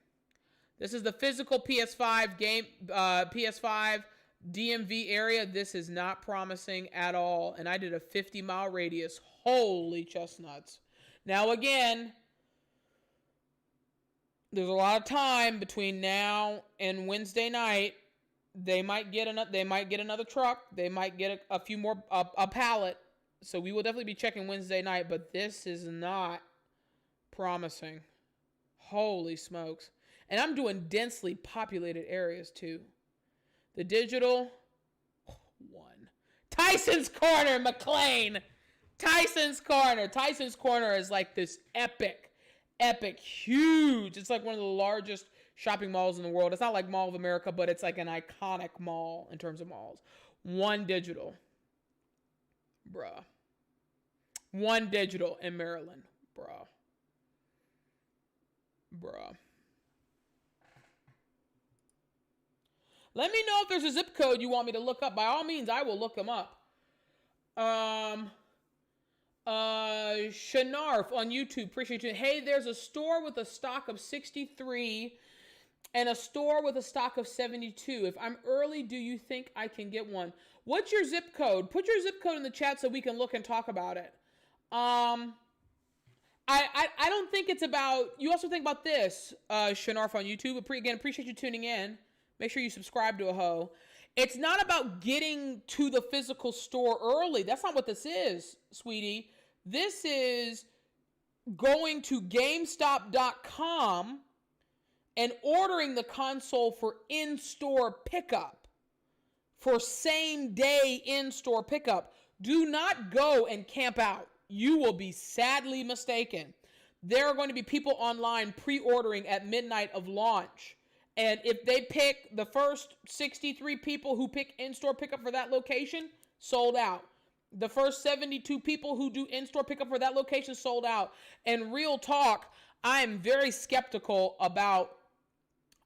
This is the physical PS5 PS5 DMV area. This is not promising at all. And I did a 50-mile radius. Holy chestnuts. Now again, there's a lot of time between now and Wednesday night. They might get another truck. They might get a few more a pallet. So we will definitely be checking Wednesday night. But this is not promising. Holy smokes! And I'm doing densely populated areas too. The digital one. Tyson's Corner, McLean. Tyson's Corner is like this epic, huge. It's like one of the largest shopping malls in the world. It's not like Mall of America, but it's like an iconic mall in terms of malls. One digital. Bruh. One digital in Maryland. Bruh. Let me know if there's a zip code you want me to look up. By all means, I will look them up. Shanarf on YouTube, appreciate you. Hey, there's a store with a stock of 63 and a store with a stock of 72. If I'm early, do you think I can get one? What's your zip code? Put your zip code in the chat so we can look and talk about it. I don't think it's about, you also think about this, Shanarf on YouTube. Again, appreciate you tuning in. Make sure you subscribe to a hoe. It's not about getting to the physical store early. That's not what this is, sweetie. This is going to GameStop.com and ordering the console for in-store pickup. For same-day in-store pickup. Do not go and camp out. You will be sadly mistaken. There are going to be people online pre-ordering at midnight of launch. And if they pick the first 63 people who pick in-store pickup for that location, sold out. The first 72 people who do in-store pickup for that location, sold out. And real talk, I am very skeptical about,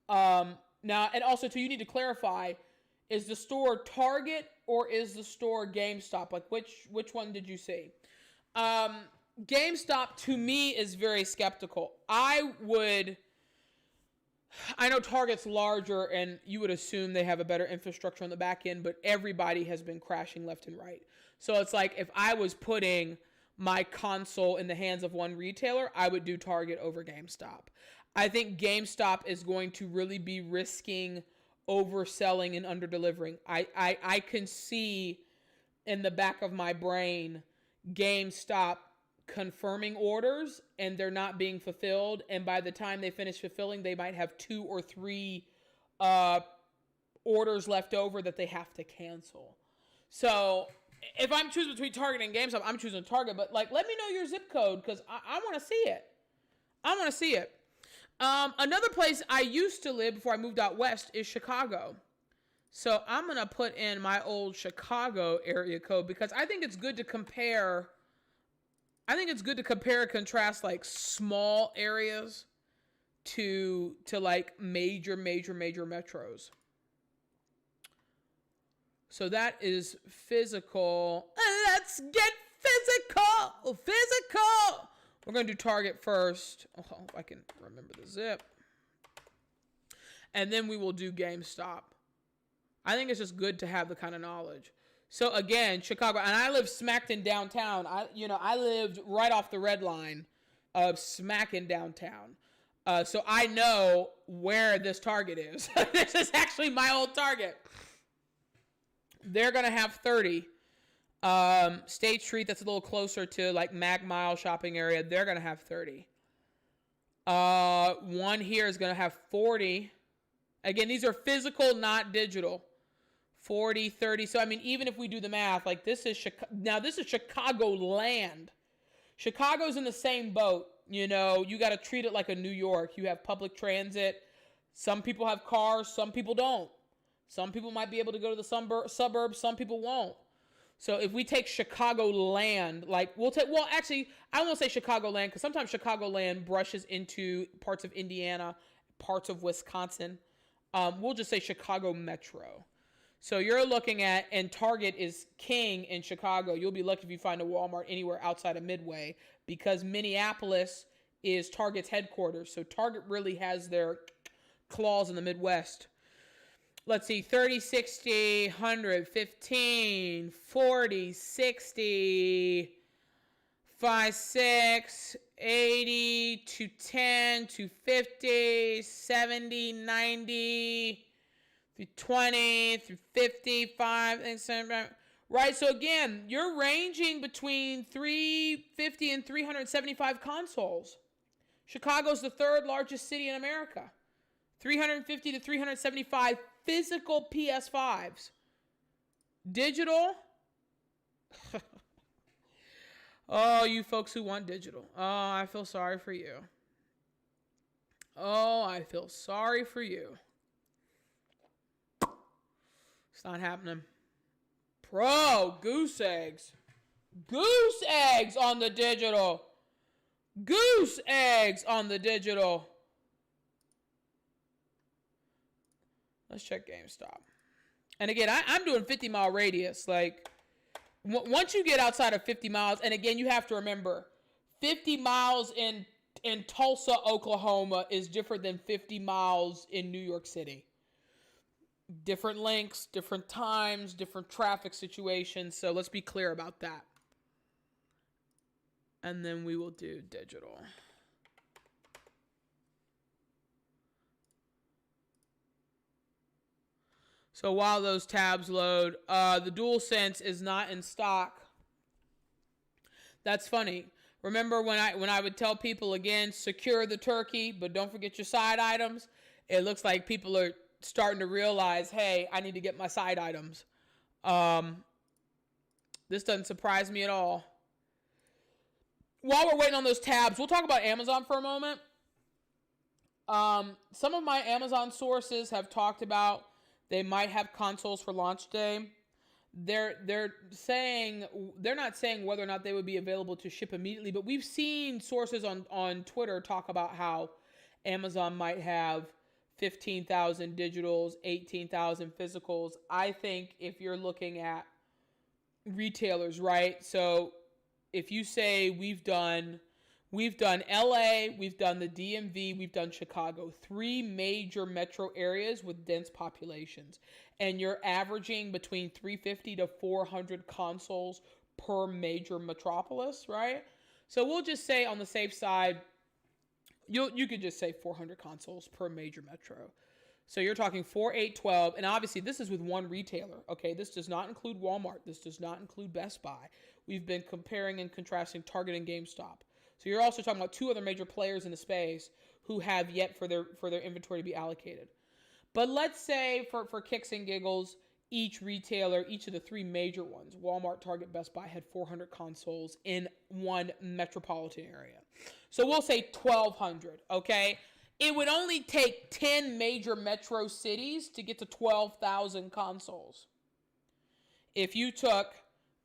now, and also too, you need to clarify, is the store Target or is the store GameStop? Like which one did you see? GameStop to me is very skeptical. I would... I know Target's larger, and you would assume they have a better infrastructure on the back end, but everybody has been crashing left and right. So it's like if I was putting my console in the hands of one retailer, I would do Target over GameStop. I think GameStop is going to really be risking overselling and underdelivering. I can see in the back of my brain GameStop confirming orders and they're not being fulfilled, and by the time they finish fulfilling, they might have 2 or 3 orders left over that they have to cancel. So if I'm choosing between Target and GameStop, I'm choosing Target. But like, let me know your zip code because I want to see it. I want to see it. Another place I used to live before I moved out west is Chicago. So I'm going to put in my old Chicago area code because I think it's good to compare. I think it's good to compare and contrast like small areas to like major metros. So that is physical. Let's get physical. Physical. We're going to do Target first. Oh, if I can remember the zip. And then we will do GameStop. I think it's just good to have the kind of knowledge. So again, Chicago, and I live smack in downtown. I lived right off the red line of smack in downtown. So I know where this Target is. This is actually my old Target. They're going to have 30. State Street, that's a little closer to like Mag Mile shopping area. They're going to have 30. One here is going to have 40. Again, these are physical, not digital. 40, 30. So, I mean, even if we do the math, like this is Chicagoland. Chicago's in the same boat. You know, you got to treat it like a New York. You have public transit. Some people have cars. Some people don't. Some people might be able to go to the suburbs. Some people won't. So if we take Chicagoland, like actually, I won't say Chicagoland because sometimes Chicagoland brushes into parts of Indiana, parts of Wisconsin. We'll just say Chicago Metro. So you're looking at, and Target is king in Chicago. You'll be lucky if you find a Walmart anywhere outside of Midway because Minneapolis is Target's headquarters. So Target really has their claws in the Midwest. Let's see, 30, 60, 100, 15, 40, 60, 5, 6, 80, 210, 250, 70, 90, 320, 355, right? So again, you're ranging between 350 and 375 consoles. Chicago's the 3rd largest city in America. 350 to 375 physical PS5s. Digital? Oh, you folks who want digital. Oh, I feel sorry for you. Oh, I feel sorry for you. It's not happening. Goose eggs. Goose eggs on the digital. Goose eggs on the digital. Let's check GameStop. And again, I'm doing 50-mile radius. Like, once you get outside of 50 miles, and again, you have to remember, 50 miles in Tulsa, Oklahoma is different than 50 miles in New York City. Different lengths, different times, different traffic situations. So let's be clear about that. And then we will do digital. So while those tabs load, the DualSense is not in stock. That's funny. Remember when I would tell people again, secure the turkey, but don't forget your side items? It looks like people are starting to realize, hey, I need to get my side items. This doesn't surprise me at all. While we're waiting on those tabs, we'll talk about Amazon for a moment. Some of my Amazon sources have talked about they might have consoles for launch day. They're not saying whether or not they would be available to ship immediately, but we've seen sources on Twitter talk about how Amazon might have 15,000 digitals, 18,000 physicals. I think if you're looking at retailers, right? So if you say we've done We've done LA, we've done the DMV, we've done Chicago. 3 major metro areas with dense populations. And you're averaging between 350 to 400 consoles per major metropolis, right? So we'll just say on the safe side, you could just say 400 consoles per major metro. So you're talking 4, 8, 12, and obviously this is with one retailer, okay? This does not include Walmart. This does not include Best Buy. We've been comparing and contrasting Target and GameStop. So you're also talking about 2 other major players in the space who have yet for their inventory to be allocated. But let's say for kicks and giggles, each retailer, each of the 3 major ones, Walmart, Target, Best Buy, had 400 consoles in one metropolitan area. So we'll say 1,200, okay? It would only take 10 major metro cities to get to 12,000 consoles. If you took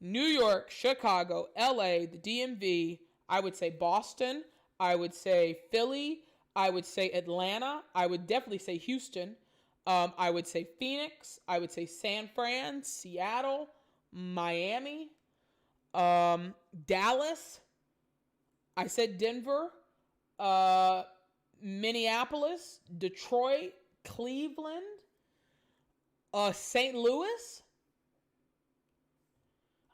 New York, Chicago, LA, the DMV, I would say Boston, I would say Philly, I would say Atlanta, I would definitely say Houston, I would say Phoenix, I would say San Fran, Seattle, Miami, Dallas, I said Denver, Minneapolis, Detroit, Cleveland, St. Louis.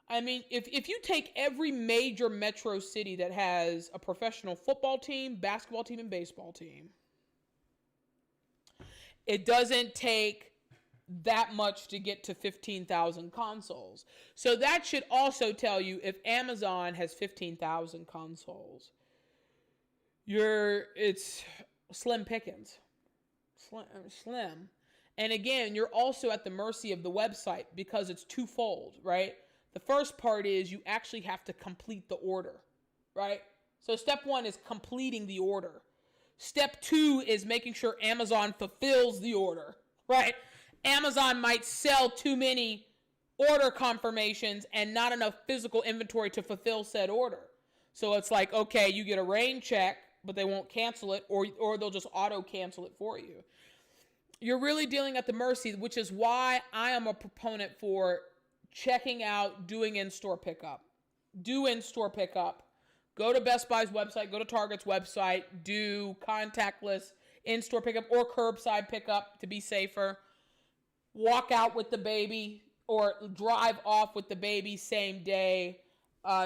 I mean, if you take every major metro city that has a professional football team, basketball team, and baseball team, it doesn't take that much to get to 15,000 consoles. So that should also tell you if Amazon has 15,000 consoles, it's slim pickings. Slim. And again, you're also at the mercy of the website because it's twofold, right? The first part is you actually have to complete the order, right? So step 1 is completing the order. Step 2 is making sure Amazon fulfills the order, right? Amazon might sell too many order confirmations and not enough physical inventory to fulfill said order. So it's like, okay, you get a rain check, but they won't cancel it, or they'll just auto cancel it for you. You're really dealing at the mercy, which is why I am a proponent for checking out doing in-store pickup. Do in-store pickup. Go to Best Buy's website, go to Target's website, do contactless in-store pickup or curbside pickup to be safer. Walk out with the baby or drive off with the baby same day,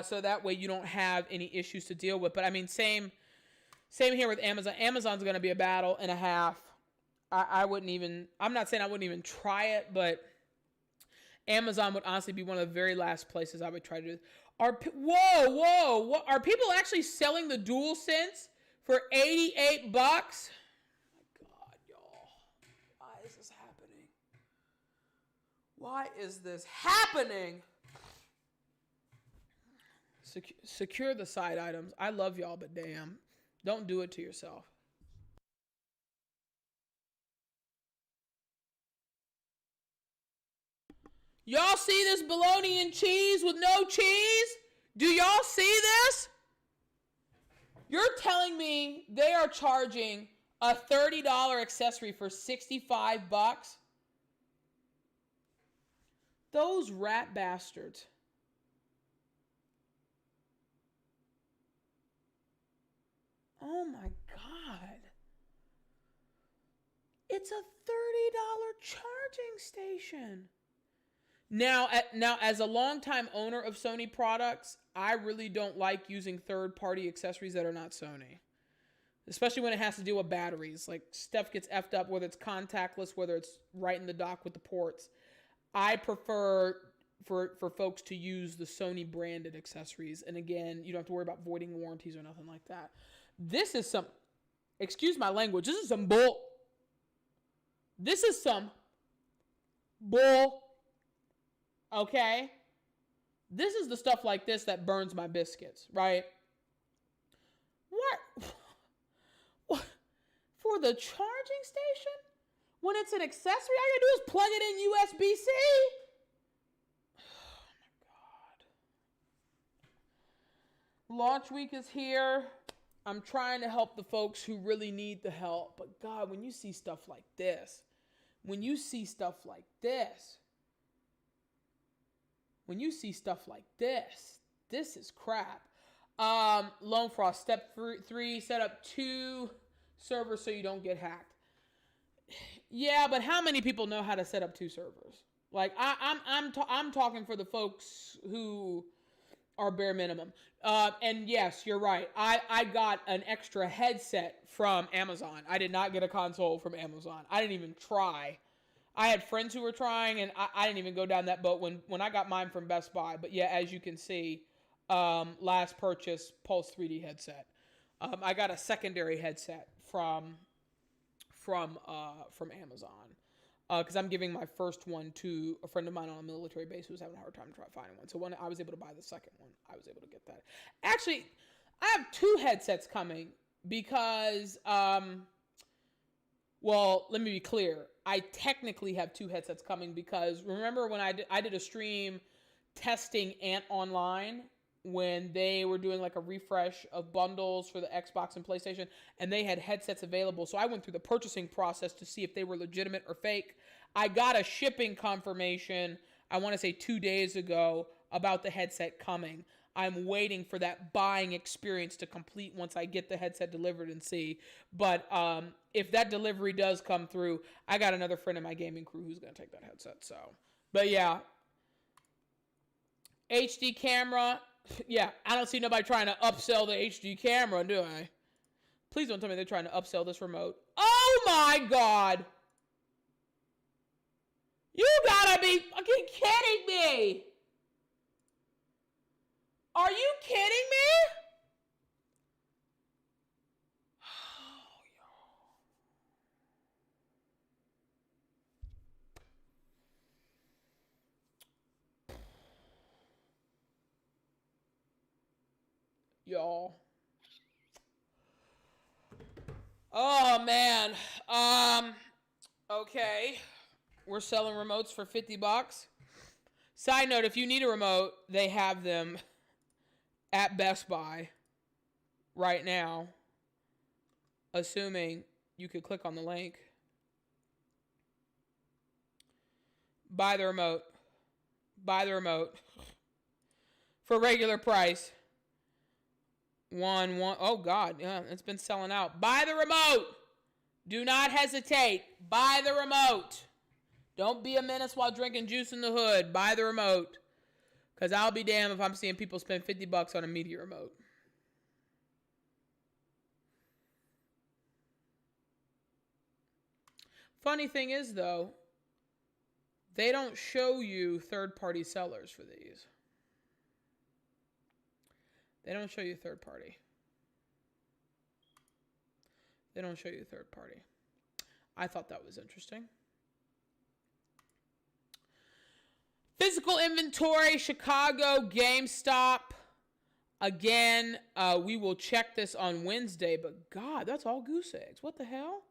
so that way you don't have any issues to deal with. But I mean, same here with Amazon. Amazon's going to be a battle and a half. I'm not saying I wouldn't even try it, but Amazon would honestly be one of the very last places I would try to do. Whoa! Are people actually selling the DualSense for $88? My God, y'all. Why is this happening? Why is this happening? Secure the side items. I love y'all, but damn. Don't do it to yourself. Y'all see this bologna and cheese with no cheese? Do y'all see this? You're telling me they are charging a $30 accessory for $65? Those rat bastards. Oh my God. It's a $30 charging station. Now, as a longtime owner of Sony products, I really don't like using third-party accessories that are not Sony. Especially when it has to do with batteries. Like, stuff gets effed up, whether it's contactless, whether it's right in the dock with the ports. I prefer for folks to use the Sony-branded accessories. And again, you don't have to worry about voiding warranties or nothing like that. This is some, excuse my language, this is some bull. This is some bull. Okay? This is the stuff like this that burns my biscuits, right? What? For the charging station? When it's an accessory, all you gotta do is plug it in USB-C. Oh my God. Launch week is here. I'm trying to help the folks who really need the help. But God, when you see stuff like this, this is crap. Lone Frost, step three, set up 2 servers so you don't get hacked. Yeah, but how many people know how to set up 2 servers? Like I'm talking for the folks who are bare minimum. And yes, you're right. I got an extra headset from Amazon. I did not get a console from Amazon. I didn't even try. I had friends who were trying, and I didn't even go down that boat when I got mine from Best Buy. But yeah, as you can see, last purchase, Pulse 3D headset. I got a secondary headset from Amazon. Because I'm giving my first one to a friend of mine on a military base who was having a hard time finding one. So when I was able to buy the second one, I was able to get that. Actually, I have 2 headsets coming because, well, let me be clear. I technically have 2 headsets coming because remember when I did a stream testing Ant Online when they were doing like a refresh of bundles for the Xbox and PlayStation, and they had headsets available. So I went through the purchasing process to see if they were legitimate or fake. I got a shipping confirmation, I want to say 2 days ago, about the headset coming. I'm waiting for that buying experience to complete once I get the headset delivered and see. But if that delivery does come through, I got another friend in my gaming crew who's going to take that headset. So, but yeah. HD camera. Yeah, I don't see nobody trying to upsell the HD camera, do I? Please don't tell me they're trying to upsell this remote. Oh my God! You gotta be fucking kidding me! Are you kidding me? Y'all. Oh man. Okay. We're selling remotes for $50. Side note, if you need a remote, they have them at Best Buy right now. Assuming you could click on the link. Buy the remote. Buy the remote. For regular price. One. Oh God, yeah, it's been selling out. Buy the remote. Do not hesitate. Buy the remote. Don't be a menace while drinking juice in the hood. Buy the remote. Because I'll be damned if I'm seeing people spend $50 on a media remote. Funny thing is, though, they don't show you third-party sellers for these. They don't show you third party. They don't show you third party. I thought that was interesting. Physical inventory, Chicago, GameStop. Again, we will check this on Wednesday, but God, that's all goose eggs. What the hell?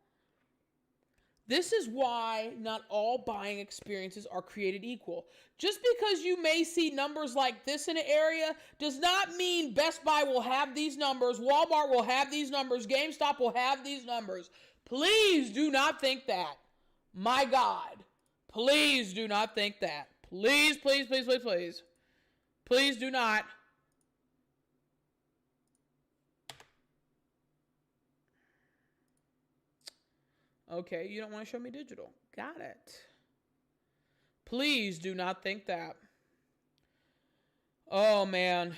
This is why not all buying experiences are created equal. Just because you may see numbers like this in an area does not mean Best Buy will have these numbers, Walmart will have these numbers, GameStop will have these numbers. Please do not think that. My God. Please do not think that. Please, please, please, please, please. Please do not. Okay, you don't want to show me digital. Got it. Please do not think that. Oh, man.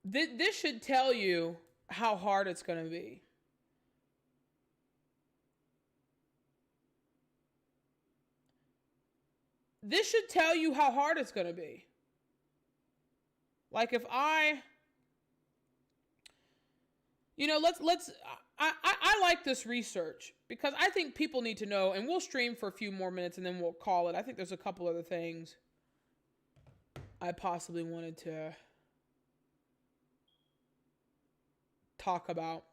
This should tell you how hard it's going to be. This should tell you how hard it's going to be. Like if I... You know, I like this research because I think people need to know, and we'll stream for a few more minutes and then we'll call it. I think there's a couple other things I possibly wanted to talk about.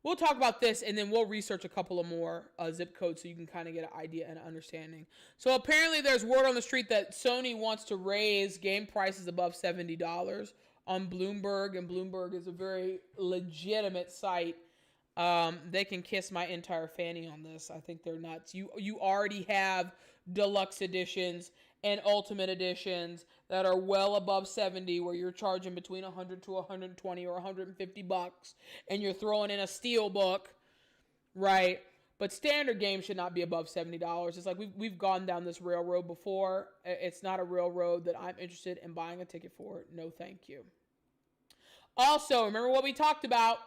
We'll talk about this and then we'll research a couple of more zip codes so you can kind of get an idea and an understanding. So apparently there's word on the street that Sony wants to raise game prices above $70 on Bloomberg, and Bloomberg is a very legitimate site. They can kiss my entire fanny on this. I think they're nuts. You already have deluxe editions, and Ultimate Editions that are well above 70, where you're charging between 100 to 120 or 150 bucks, and you're throwing in a steel book, right? But standard games should not be above $70. It's like we've gone down this railroad before. It's not a railroad that I'm interested in buying a ticket for. No, thank you. Also, remember what we talked about?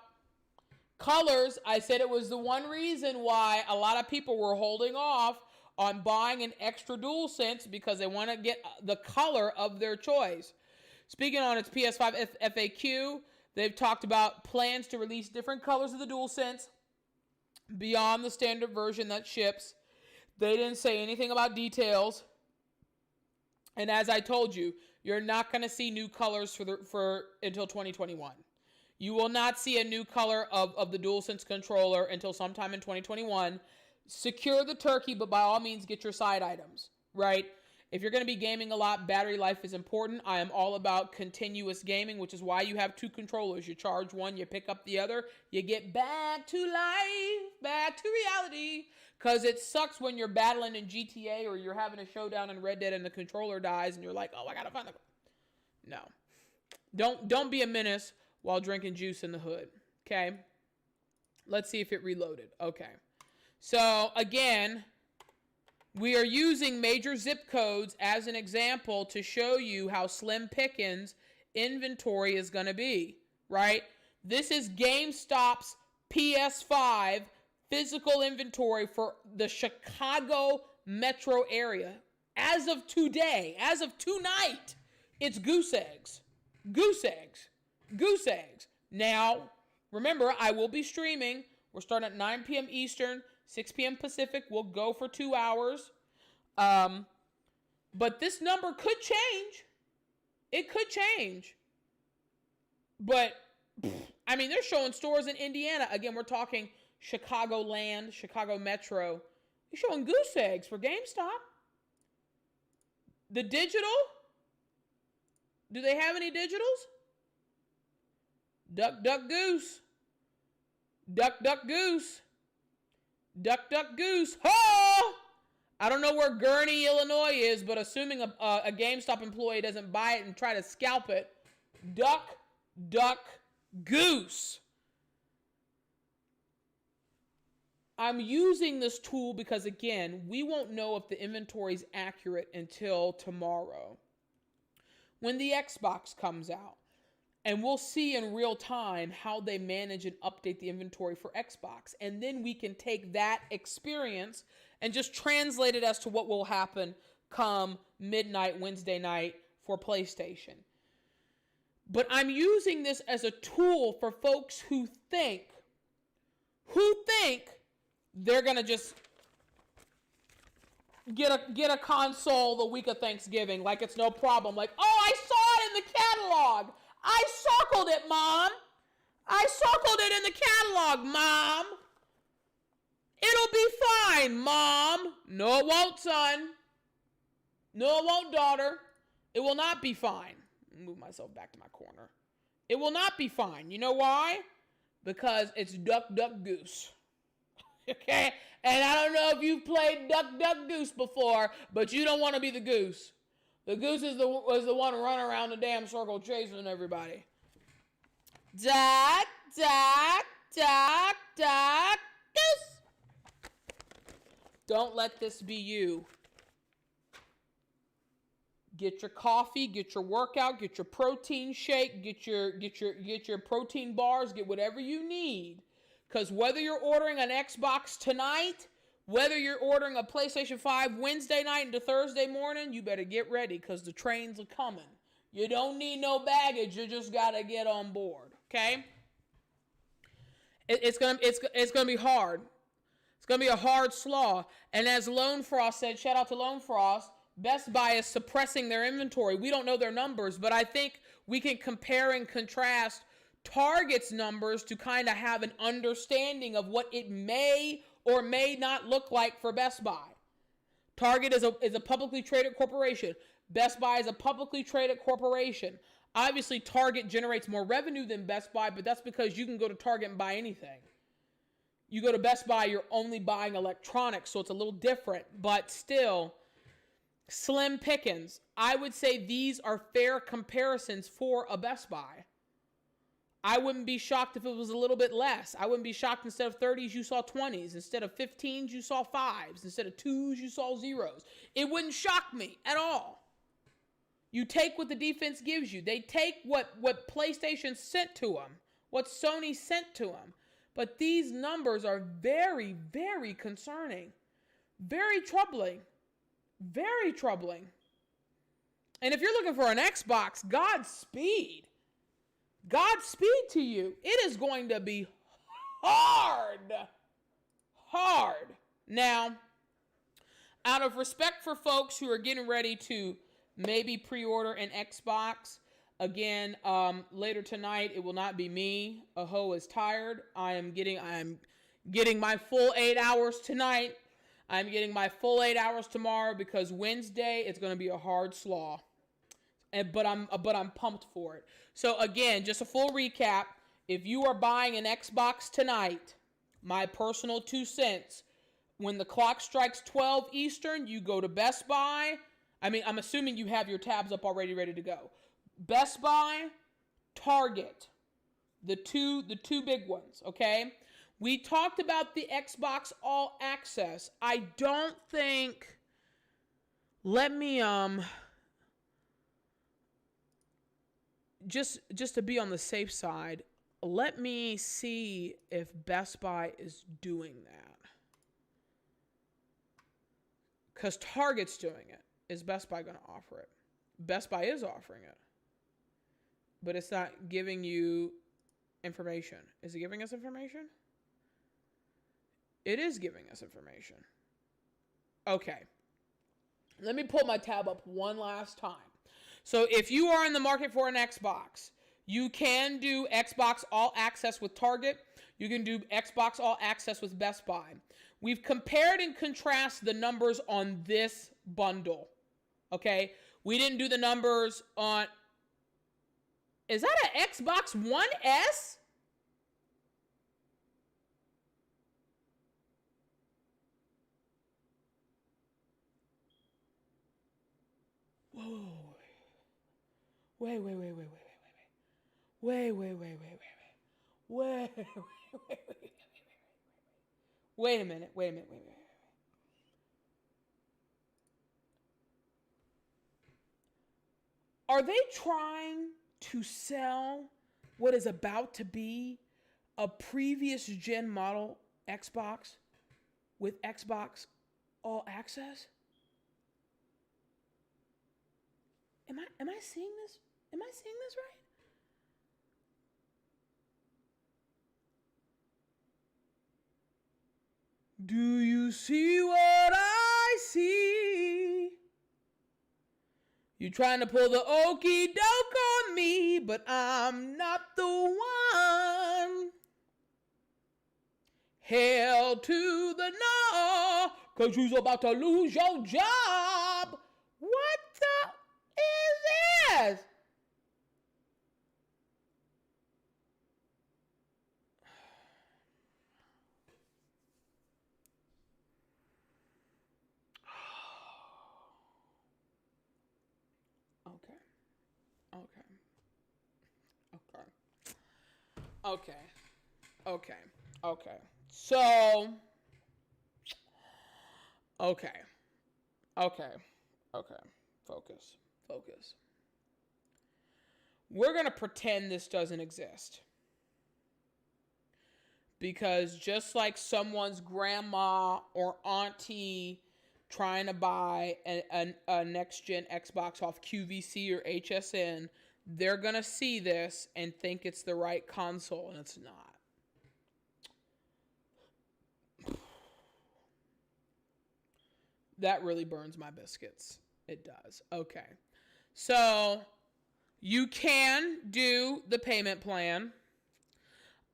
Colors. I said it was the one reason why a lot of people were holding off on buying an extra DualSense, because they want to get the color of their choice. Speaking on its PS5 FAQ, they've talked about plans to release different colors of the DualSense beyond the standard version that ships. They didn't say anything about details. And as I told you, you're not going to see new colors for until 2021. You will not see a new color of the DualSense controller until sometime in 2021. Secure the turkey, but by all means get your side items, right? If you're going to be gaming a lot, battery life is important. I am all about continuous gaming, which is why you have two controllers. You charge one, you pick up the other, you get back to life, back to reality. Because it sucks when you're battling in GTA or you're having a showdown in Red Dead and the controller dies and you're like, oh, I got to find the... No. Don't be a menace while drinking juice in the hood, okay? Let's see if it reloaded. Okay. So, again, we are using major zip codes as an example to show you how slim pickings inventory is going to be, right? This is GameStop's PS5 physical inventory for the Chicago metro area. As of today, as of tonight, it's goose eggs. Goose eggs. Goose eggs. Now, remember, I will be streaming. We're starting at 9 p.m. Eastern, 6 p.m. Pacific. We'll go for 2 hours. But this number could change. It could change. But, I mean, they're showing stores in Indiana. Again, we're talking Chicagoland, Chicago Metro. They're showing goose eggs for GameStop. The digital? Do they have any digitals? Duck, duck, goose. Duck, duck, goose. Duck, duck, goose. Ho! I don't know where Gurnee, Illinois is, but assuming a GameStop employee doesn't buy it and try to scalp it, duck, duck, goose. I'm using this tool because, again, we won't know if the inventory is accurate until tomorrow, when the Xbox comes out. And we'll see in real time how they manage and update the inventory for Xbox. And then we can take that experience and just translate it as to what will happen come midnight Wednesday night for PlayStation. But I'm using this as a tool for folks who think they're going to just get a console the week of Thanksgiving like it's no problem. Like, oh, I saw it in the catalog. I circled it, Mom. I circled it in the catalog, Mom. It'll be fine, Mom. No, it won't, son. No, it won't, daughter. It will not be fine. Move myself back to my corner. It will not be fine. You know why? Because it's Duck, Duck, Goose. Okay? And I don't know if you've played Duck, Duck, Goose before, but you don't want to be the goose. The goose is the one running around the damn circle chasing everybody. Duck, duck, duck, duck, goose. Don't let this be you. Get your coffee, get your workout, get your protein shake, get your protein bars, get whatever you need. Because whether you're ordering an Xbox tonight, whether you're ordering a PlayStation 5 Wednesday night into Thursday morning, you better get ready because the trains are coming. You don't need no baggage. You just got to get on board, okay? It's gonna be hard. It's going to be a hard slog. And as Lone Frost said, shout out to Lone Frost, Best Buy is suppressing their inventory. We don't know their numbers, but I think we can compare and contrast Target's numbers to kind of have an understanding of what it may or may not look like for Best Buy. Target is a publicly traded corporation. Best Buy is a publicly traded corporation. Obviously, Target generates more revenue than Best Buy, but that's because you can go to Target and buy anything. You go to Best Buy, you're only buying electronics, so it's a little different. But still, Slim pickings. I would say these are fair comparisons for a Best Buy. I wouldn't be shocked if it was a little bit less. I wouldn't be shocked instead of 30s, you saw 20s. Instead of 15s, you saw 5s. Instead of 2s, you saw 0s. It wouldn't shock me at all. You take what the defense gives you. They take what PlayStation sent to them, what Sony sent to them. But these numbers are very, very concerning. Very troubling. Very troubling. And if you're looking for an Xbox, Godspeed. Godspeed to you. It is going to be hard. Hard. Now, out of respect for folks who are getting ready to maybe pre-order an Xbox, again, later tonight, it will not be me. Aho is tired. I am getting my full 8 hours tonight. I'm getting my full 8 hours tomorrow because Wednesday it's going to be a hard slaw. But I'm pumped for it. So again, just a full recap. If you are buying an Xbox tonight, my personal 2 cents, when the clock strikes 12 Eastern, you go to Best Buy. I mean, I'm assuming you have your tabs up already ready to go. Best Buy, Target, the two big ones, okay? We talked about the Xbox All Access. I don't think, let me, just to be on the safe side, let me see if Best Buy is doing that. Because Target's doing it. Is Best Buy going to offer it? Best Buy is offering it. But it's not giving you information. Is it giving us information? It is giving us information. Okay. Let me pull my tab up one last time. So if you are in the market for an Xbox, you can do Xbox All Access with Target. You can do Xbox All Access with Best Buy. We've compared and contrasted the numbers on this bundle. Okay? We didn't do the numbers on... Is that an Xbox One S? Whoa. Wait a minute. Are they trying to sell what is about to be a previous gen model Xbox with Xbox All Access? Am I seeing this? Am I seeing this right? Do you see what I see? You trying to pull the okey doke on me, but I'm not the one. Hell to the no, cause you's about to lose your job. What the is this? Okay. So, okay. Focus. We're going to pretend this doesn't exist. Because just like someone's grandma or auntie trying to buy a next-gen Xbox off QVC or HSN, they're going to see this and think it's the right console, and it's not. That really burns my biscuits. It does. Okay. So, you can do the payment plan.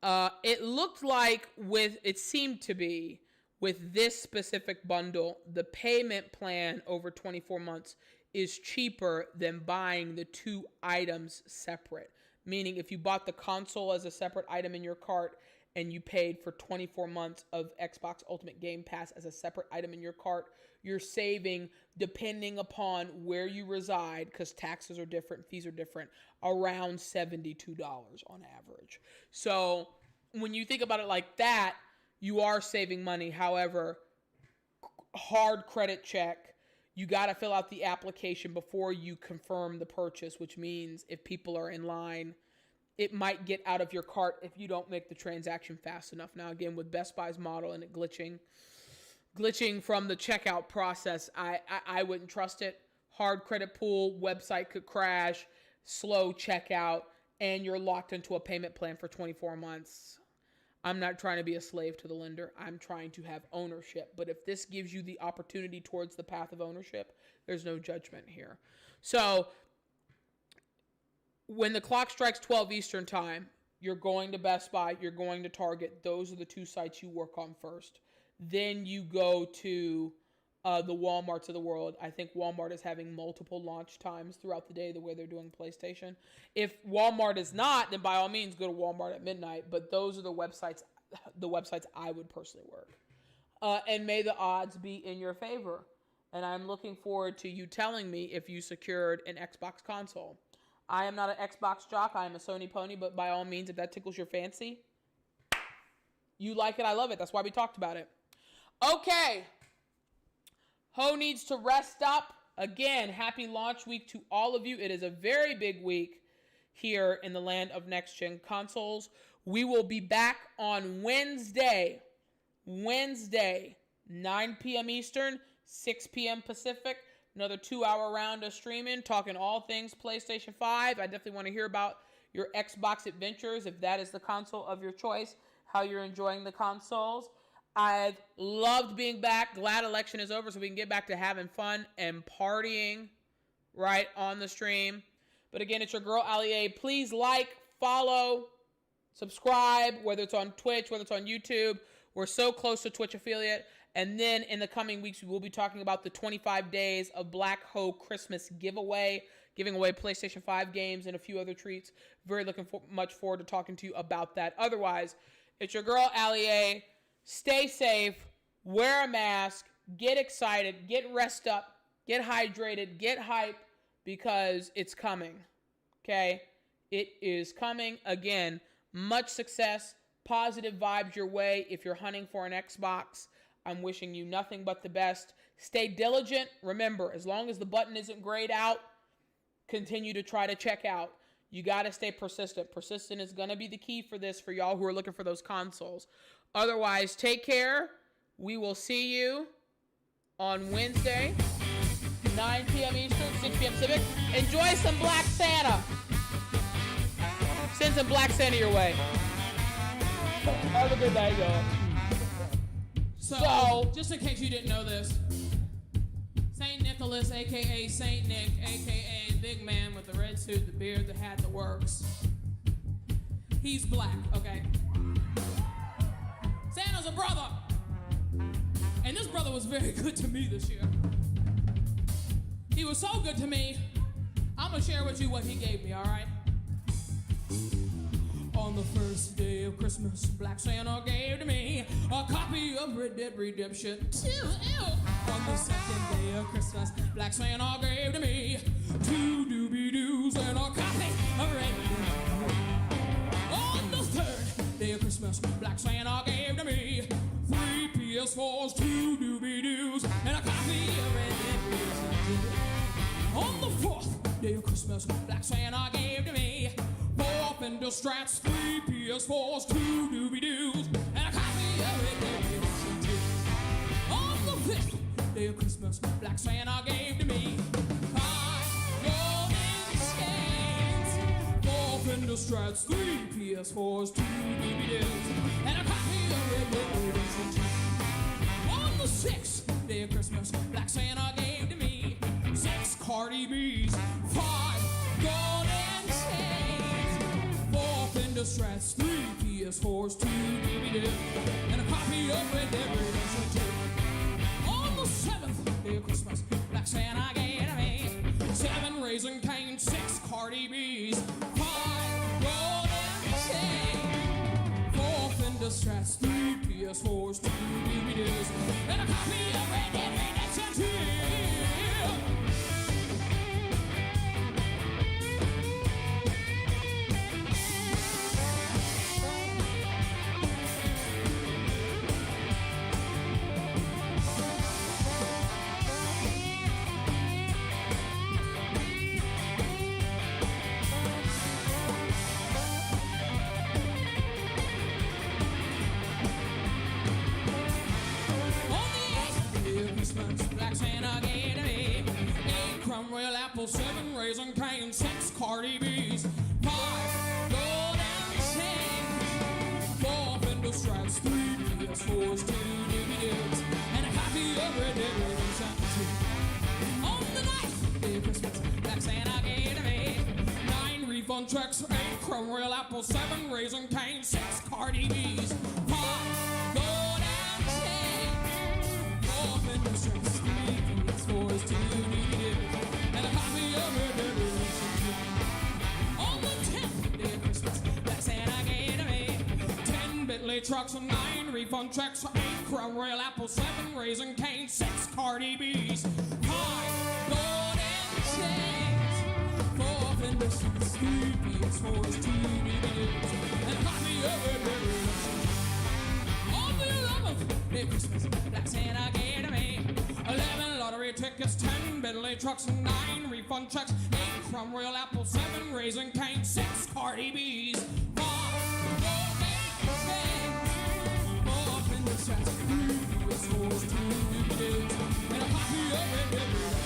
It looked like it seemed to be, with this specific bundle, the payment plan over 24 months is cheaper than buying the 2 items separate. Meaning if you bought the console as a separate item in your cart and you paid for 24 months of Xbox Ultimate Game Pass as a separate item in your cart, you're saving, depending upon where you reside, because taxes are different, fees are different, around $72 on average. So when you think about it like that, you are saving money. However, hard credit check, you got to fill out the application before you confirm the purchase, which means if people are in line, it might get out of your cart if you don't make the transaction fast enough. Now, again, with Best Buy's model and it glitching from the checkout process, I wouldn't trust it. Hard credit pool, website could crash, slow checkout, and you're locked into a payment plan for 24 months. I'm not trying to be a slave to the lender. I'm trying to have ownership. But if this gives you the opportunity towards the path of ownership, there's no judgment here. So when the clock strikes 12 Eastern time, you're going to Best Buy, you're going to Target. Those are the two sites you work on first. Then you go to the Walmarts of the world. I think Walmart is having multiple launch times throughout the day, the way they're doing PlayStation. If Walmart is not, then by all means go to Walmart at midnight. But those are the websites I would personally work. And may the odds be in your favor. And I'm looking forward to you telling me if you secured an Xbox console. I am not an Xbox jock. I am a Sony pony. But by all means, if that tickles your fancy, you like it, I love it. That's why we talked about it. Okay. Ho needs to rest up. Again, happy launch week to all of you. It is a very big week here in the land of next-gen consoles. We will be back on Wednesday, 9 p.m. Eastern, 6 p.m. Pacific. Another 2-hour round of streaming, talking all things PlayStation 5. I definitely want to hear about your Xbox adventures, if that is the console of your choice, how you're enjoying the consoles. I've loved being back. Glad election is over so we can get back to having fun and partying right on the stream. But again, it's your girl, Ali A. Please like, follow, subscribe, whether it's on Twitch, whether it's on YouTube. We're so close to Twitch affiliate. And then in the coming weeks, we will be talking about the 25 days of Black Ho Christmas giveaway, giving away PlayStation 5 games and a few other treats. Very much forward to talking to you about that. Otherwise, it's your girl, Ali A. Stay safe, wear a mask, get excited, get rest up, get hydrated, get hype, because it's coming, okay? It is coming. Again, much success, positive vibes your way. If you're hunting for an Xbox, I'm wishing you nothing but the best. Stay diligent. Remember, as long as the button isn't grayed out, continue to try to check out. You got to stay persistent. Persistent is going to be the key for this for y'all who are looking for those consoles. Otherwise, take care. We will see you on Wednesday, 9 p.m. Eastern, 6 p.m. Pacific. Enjoy some Black Santa. Send some Black Santa your way. Have a good night, y'all. So, just in case you didn't know this, St. Nicholas, a.k.a. St. Nick, a.k.a. big man with the red suit, the beard, the hat, the works. He's black, okay? Santa's a brother. And this brother was very good to me this year. He was so good to me, I'm going to share with you what he gave me, all right? On the first day of Christmas, Black Santa gave to me a copy of Red Dead Redemption 2. On the second day of Christmas, Black Santa gave to me 2 doobie-doos and a copy of Red Dead. On the third day of Christmas, Black Santa gave to me 3 PS4s, 2 doobie-doos, and a copy of Red Dead Redemption 2. On the fourth day of Christmas, Black Santa gave to me 4 Fender Strats, 3 PS4s, 2 doobie-doos, and a copy of Red Dead Redemption 2. On the fifth day of Christmas, Black Santa gave to me 5 golden chains, 4 Fender Strats, 3 PS4s, 2 doobie-doos, and a copy of Red Dead Redemption 2. On the sixth day of Christmas, Black Santa gave to me 6 Cardi B's, 5 golden chains, 4 Fender Strats, 3 PS4s, 2 DVDs, and a copy of Red Dead Redemption 2. On the seventh day of Christmas, Black Santa gave to me 7 Raising Cane's, 6 Cardi B's, 5 golden chains, 4 Fender Strats, 3 PS4s, 2 DVDs, and a copy of Red Dead Redemption 2. Black Santa gave to me 8 Cromwell apples, 7 raisin canes, 6 Cardi B's, 5 golden chains, 4 fender stripes, 3 PS4s, 2 DVDs, and a copy of Red Dead Redemption 2. On the night of Christmas, Black Santa gave to me 9 refund checks, 8 Cromwell apples, 7 raisin canes, 6 Cardi B's, 5 golden chains, 4 fender stripes, 3 PS4s, 2 DVDs, and a copy of Red Dead Redemption 2. On the 10th day of Christmas, Black Santa gave to me 10 Bentley trucks, 9 refund checks, 8 Cromwell apples, 7 raisin canes, 6 Cardi B's, 5 golden chains, 4 fender strips, 3 PS4s, 2 DVDs, and a copy of Red Dead Redemption 2. On the 11th day of Christmas, Black Santa gave to me 11 lottery tickets, 10 Bentley trucks, 9 refund checks, 8 Cromwell apples, 7 raisin canes, 6 Cardi B's, 5 golden chains, 4 fender strips, 3 PS4s, 2 DVDs, and a copy of Red Dead Redemption 2.